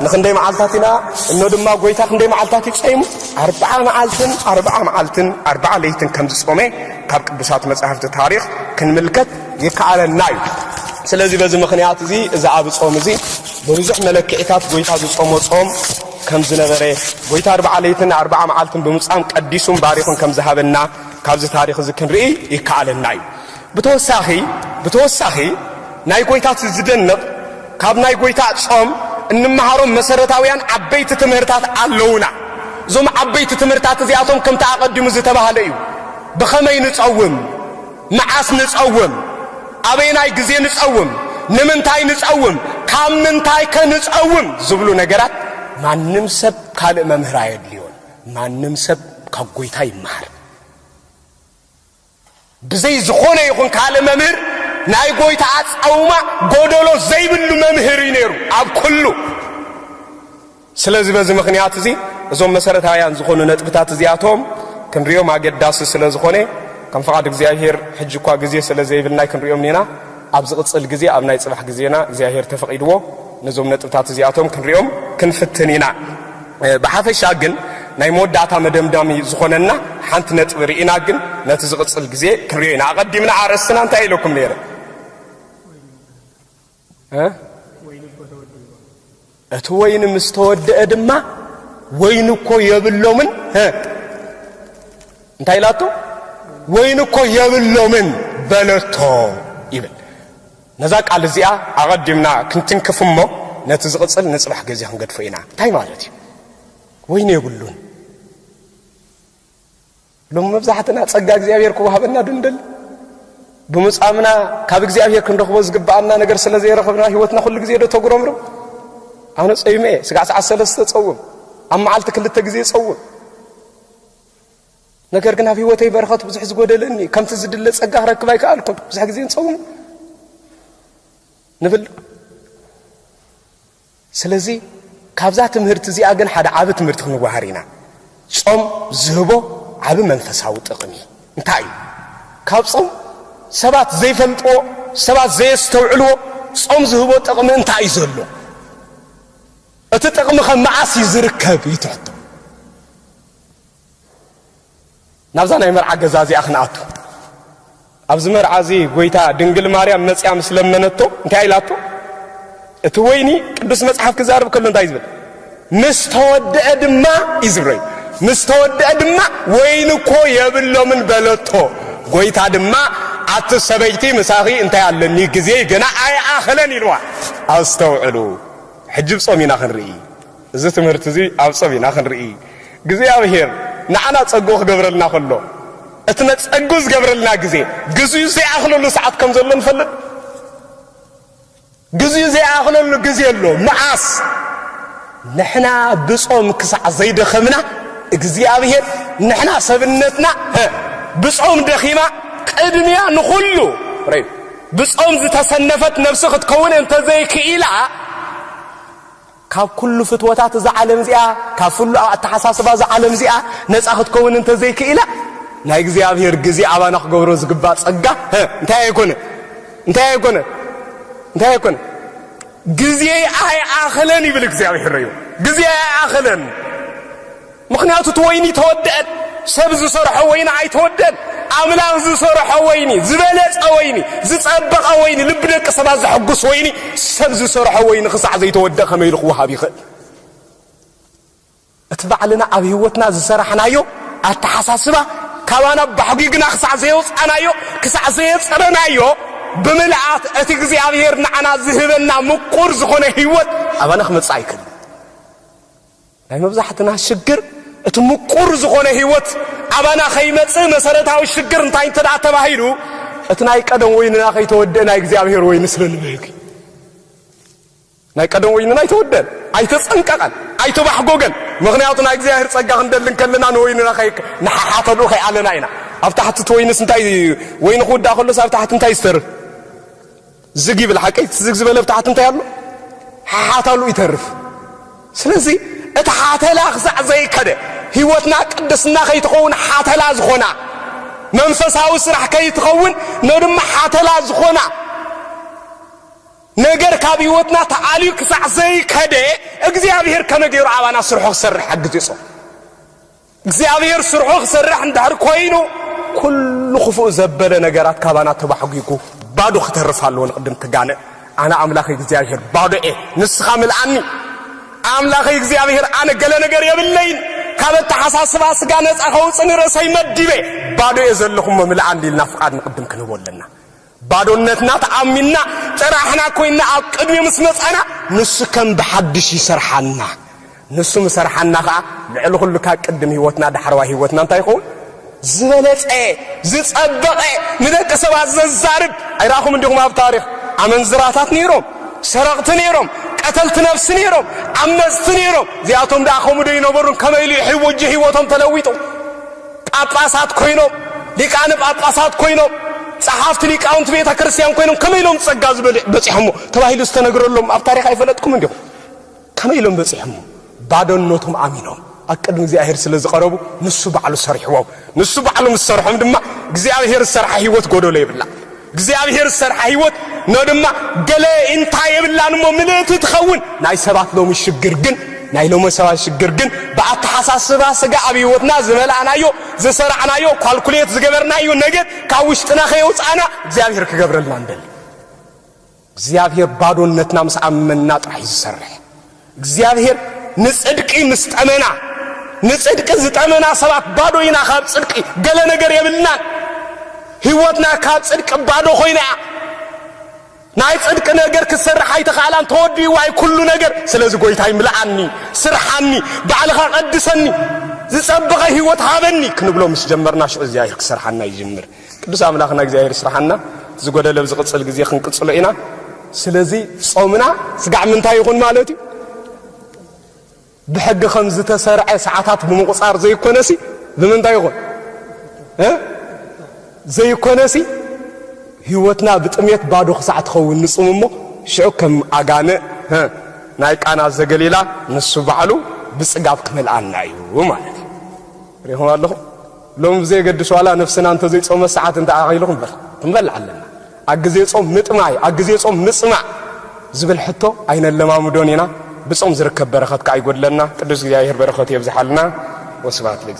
ንክንደይ መዓልታትና እኖ ድማ ጎይታ ክንደይ መዓልታት ይጾም 40 معالትን 40 معالትን 40 ለይትን ከም ዝጾመ ካብ ቅዱሳት መጻሕፍቲ ታሪኽ ክንምልከት ይከኣለና እዩ ስለዚህ በዚ ምክንያት እዚ እዛ ኣብ ጾም እዚ ብዙሕ መለክዒታት ጎይታ ዝጾሞ ጾም ከም ዝነበረ ጎይታ 40 ለይትን 40 معالትን ብምጻም ቀዲሱን ባሪኹን ከም ዝሃበና ካብዚ ታሪኽ እዚ ክንርኢ ይከኣለና እዩ ብተወሳኺ ናይ ጎይታ ዝደንቕ ካብ ናይ ጎይታ ጾም እንመሃሮም መሰረታውያን ዓበይቲ ትምህርታት ኣለውና ዞም ዓበይቲ ትምህርታት እዚኣቶም ከም ተቀድሙ ዝተባሃለ እዩ በኸመይ ንጾም መዓስ ንጾም አበይናይ ግዜ ንጾም ንምንታይ ንጾም ካብ ምንታይ ከንጾም ዝብሉ ነገራት ማንም ሰብ ካልእ መምህር አይድልዮን ማንም ሰብ ካብ ጎይታ ይማር ብዘይ ዝኾነ ይኹን ካልእ መምህር ናይ ጎይታ ጾማ ጎደሎ ዘይብሉ መምህር ይነሩ ኣብ ኩሉ ስለዚህ በዚ ምክንያት እዚ እዞም መሰረታውያን ዝኾኑ ነጥብታት እዚኣቶም ክንሪኦም ኣገዳሲ ስለዝኾነ ከም ፈቃድ እግዚአብሔር ሕጂ እኳ ግዜ ስለዘይብልናይ ክንሪኦም ኔና ኣብ ዝቕጽል ግዜ ኣብ ናይ ጽባሕ ግዜና እግዚአብሔር ተፈቂድዎ ነዞም ነጥብታት እዚኣቶም ክንሪኦም ክንፍትን ኢና ብሓፈሻ ግን ናይ መወዳእታ መደምዳሚ ዝኾነና ሓንቲ ነጥብ ርኢና ግን ነቲ ዝቕጽል ግዜ ክንሪኦ ኢና ኣቐዲምና ኣርእስትና እንታይ ኢለኩም ነይረ እቲ ወይኒ ምስ ተወድአ ድማ ወይኒ እኮ የብሎምን እንታይ ኢላቶ ወይኒ እኮ የብሎምን በለቶ ይብል ነዛ ቃል እዚኣ ኣቐዲምና ክንትንክፍሞ ነቲ ዝቕጽል ንጽባሕ ግዜ ክንገድፎ ኢና እንታይ ማለት እዩ ወይኒ የብሉን ሎም መብዛሕትና ጸጋ እግዚአብሔር ክወሃበና ድንደል ብምጻምና ካብ እግዚአብሔር ክንረኽቦ ዝግባአና ነገር ስለዘይረኽብና ህይወትና ኩሉ ግዜ ዶ ተጉረምሩ ኣነ ጸይመ ስጋዕ ሰዓት 3 ጸውም ኣብ መዓልቲ 2 ግዜ ጸውም ነገር ግን ኣብ ህይወተይ በረኸት ብዙሕ ዝጎደለኒ ከምቲ ዝድለ ጸጋ ክረክብ ኣይከኣልኩም ብዙሕ ግዜ ንጸውም ንብል ስለዚህ ካብዛ ትምህርት እዚኣ ግን ሓደ ዓብ ትምህርቲ ክንወሃር ኢና ጾም ዝህቦ ዓብ መንፈሳዊ ጥቕሚ እንታይ እዩ ካብ ጾም ሰባት ዘይፈልጥዎ ሰባት ዘየስተውዕልዎ ጾም ዝህቦ ጥቕሚ እንታይ እዩ ዘሎ እቲ ጥቕሚ ከም መዓስ ይዝርከብ ይትሕቶ ናብዛ ናይ መርዓ ገዛ እዚኣ ክንኣቱ ኣብዚ መርዓ እዚ ጎይታ ድንግል ማርያም መጽያ ምስ ለመነቶ እንታይ ኢላቶ እቲ ወይኒ ቅዱስ መጽሓፍ ክዛረብ ከሎ እንታይ ዝብል ምስ ተወድአ ድማ ይዝብረይ ምስ ተወድአ ድማ ወይኒ እኮ የብሎምን በለቶ ጎይታ ድማ ኣቲ ሰበይቲ ምሳኺ እንታይ ኣለኒ ግዜ ገና ኣይኣኸለን ኢልዋ ኣስተውዕሉ ሕጅብ ጾም ኢና ክንርኢ እዚ ትምህርቲ እዚ ኣብ ጾም ኢና ክንርኢ እግዚኣብሔር ንዓና ጸጉ ክገብረልና ከሎ እቲ ነጸጉ ዝገብረልና ግዜ ግዜኡ ዘይኣኽለሉ ሰዓት ከም ዘሎ ንፈልጥ ግዜኡ ዘይኣኽለሉ ግዜ ኣሎ መዓስ ንሕና ብጾም ክሳዕ ዘይደኸምና እግዚኣብሔር ንሕና ሰብነትና ብጾም ደኺማ ቅድሚያ ንኹሉ ብጾም ዝተሰነፈት ነፍሲ ክትከውን እንተዘይክኢላ ካብ ኩሉ ፍትወታት እዚ ዓለም እዚኣ ካብ ኩሉ ኣተሓሳስባ እዚ ዓለም እዚኣ ነፃ ክትከውን እንተዘይክኢላ ናይ እግዚኣብሔር ግዜ ኣባና ክገብሮ ዝግባእ ጸጋ እንታይ ኣይኮነ ግዜ ኣይኣኽለን ይብል እግዚኣብሔር እዩ ግዜ ኣይኣኽለን ምክንያቱ እቲ ወይኒ ተወደአን ሰብ ዝሰርሖ ወይኒ ኣይተወደአን ኣምላኽ ዝሰርሖ ወይኒ ዝበለጸ ወይኒ ዝጸበቐ ወይኒ ልቢ ደቂ ሰባት ዘሐጉስ ወይኒ ሰብ ዝሰርሖ ወይኒ ክሳዕ ዘይተወደአ ከመይ ኢሉ ክወሃብ ይኽእል እቲ ባዕልና ኣብ ህይወትና ዝሰራሕናዮ ኣተሓሳስባ ካባና ባሕጊግና ክሳዕ ዘየውፃናዮ ክሳዕ ዘየፅረናዮ ብምልኣት እቲ እግዚኣብሔር ንዓና ዝህበና ምቁር ዝኾነ ህይወት ኣባና ክመጽእ ኣይክእል ናይ መብዛሕትና ሽግር እቲ ምቁር ዝኾነ ህይወት ኣባና ኸይመጽእ መሰረታዊ ሽግር እንታይ እንተደኣ ተባሂሉ እቲ ናይ ቀደም ወይንና ኸይተወደአ ናይ እግዚኣብሔር ወይኒ ስለንበልኪ ናይ ቀደም ወይንና ኣይተወደአን ኣይተጸንቀቐን ኣይተባሕጎገን ምክንያቱ ናይ እግዚኣብሔር ጸጋ ክንደልን ከለና ንወይንና ንሓሓተሉ ኸይኣለና ኢና ኣብ ታሕቲ እቲ ወይንስ እንታይ ወይኒ ክውዳእ ከሎስ ኣብ ታሕቲ እንታይ ዝተርፍ ዝግ ይብል ሓቀይ ዝግ ዝበለ ኣብ ታሕቲ እንታይ ኣሎ ሓሓተሉ ይተርፍ ስለዚ እቲ ሓተላ ክሳዕ ዘይከደ ህይወትና ቅድስና ከይትኸውን ሓተላ ዝኾና መንፈሳዊ ስራሕ ከይትኸውን ነድማ ሓተላ ዝኾና ነገር ካብ ህይወትና ተዓልዩ ክሳዕ ዘይከደ እግዚኣብሔር ከመገይሩ ኣባና ስርሖ ክሰርሕ ሓግዝ ይጾ እግዚኣብሔር ስርሖ ክሰርሕ እንድሕር ኮይኑ ኩሉ ክፉእ ዘበለ ነገራት ካባና ተባሕጊጉ ባዶ ክተርፍ ኣለዎ ንቅድም ትጋነ ኣነ ኣምላኽ እግዚኣብሔር ባዶ ንስኻ ምልኣኒ ኣምላኽ እግዚኣብሔር ኣነ ገለ ነገር የብለይን ካብ ኣተሓሳስባ ስጋ ነፃ ከውፅእ ርእሰይ መዲበ ባዶ ዘለኹም ምልኣኒ ኢልና ፍቓድ ንቅድም ክንህቦ ኣለና ባዶነትና ተኣሚና ጥራሕና ኮይና ኣብ ቅድሚ ምስ መፃና ንሱ ከም ብሓድሽ ይሰርሓና ንሱ ምሰርሓና ከዓ ልዕሊ ኩሉ ካብ ቅድም ህይወትና ዳሕረዋ ህይወትና እንታይ ይኸውን ዝበለጸ ዝጸበቐ ንደቂ ሰባት ዘዛርብ ኣይራኹም እንዲኹም ኣብ ታሪኽ ኣመንዝራታት ነይሮም ሰረቕቲ ነይሮም ቀተልቲ ነፍሲ ነይሮም ዓመፅቲ ነይሮም እዚኣቶም ደኣ ከምኡ ዶ ይነበሩን ከመይ ኢሉ ሕይወት ህይወቶም ተለዊጡ ጳጳሳት ኮይኖም ሊቃነ ጳጳሳት ኮይኖም ጸሓፍቲ ሊቃውንቲ ቤተ ክርስቲያን ኮይኖም ከመይ ኢሎም ጸጋ በፂሖሞ ተባሂሉ ዝተነግረሎም ኣብ ታሪኽ ኣይፈለጥኩም እንዲኹም ከመይ ኢሎም በፂሖሞ ባዶነቶም ኣሚኖም ኣብ ቅድሚ እግዚኣብሔር ስለ ዝቐረቡ ንሱ ባዕሉ ሰሪሕዎም ንሱ ባዕሉ ምስ ሰርሖም ድማ እግዚኣብሔር ዝሰርሐ ህይወት ጎደሎ የብላ እግዚአብሔር ሰርሐ ህይወት ነው ድማ ገለ እንታይ የብላን ሞ ምልእት ትኸውን ናይ ሰባት ሎሚ ሽግር ግን ናይ ሎሚ ሰባት ሽግር ግን በአተሐሳስባ ስጋ አብይወትና ዝበላናዮ ዘሰርዓናዮ ኳልኩሌት ዝገበርናዮ ነገር ካውሽጥና ኸይውፃና እግዚአብሔር ከገብረልና እንደል እግዚአብሔር ባዶነትና መስአመና ጥራይ ዝሰርሕ እግዚአብሔር ንጽድቂ ምስጠመና ንጽድቂ ዝጠመና ሰባት ባዶይና ካብ ጽድቂ ገለ ነገር የብልና ህይወትና ካብ ጽድቅ ባዶ ኾይና ናይ ጽድቅ ነገር ክሰርሕ ኣይተኻላን ተወዲ ዋይ ኩሉ ነገር ስለዚህ ጎይታይ ምልአኒ ስርሐኒ ባዕልኻ ቀድሰኒ ዝጸበቀ ህይወት ሃበኒ ክንብሎ ምስ ጀመርና ሽዑ እግዚአብሔር ክሰርሐና ይጀምር ቅዱስ አምላኽና እግዚአብሔር ይስርሐና ዝጎደለ ዝቅጽል ጊዜ ክንቅጽሎ ኢና ስለዚህ ጾምና ስጋዕ ምንታይ ይኹን ማለት እዩ بحق خمسة سرع ساعات بمقصار زي كونسي بمن تايقون زي كونسي هيوتنا بتميت بعدو ساعات خو نصومو شعكم أجانة نايك أنا زجليلا نسوا بعلو بسقاف كمل عنا يوم ريهم الله لهم زي قد سوالا نفسنا أنت زي صوم الساعات أنت عايلهم بس تنبل علنا أجزي صوم نتماي أجزي صوم نسمع زبل حتى أين اللي ما مدونينا بصوم زركب بركات كاي يقول لنا قدس ياهر بركات يبزح لنا وسبات لك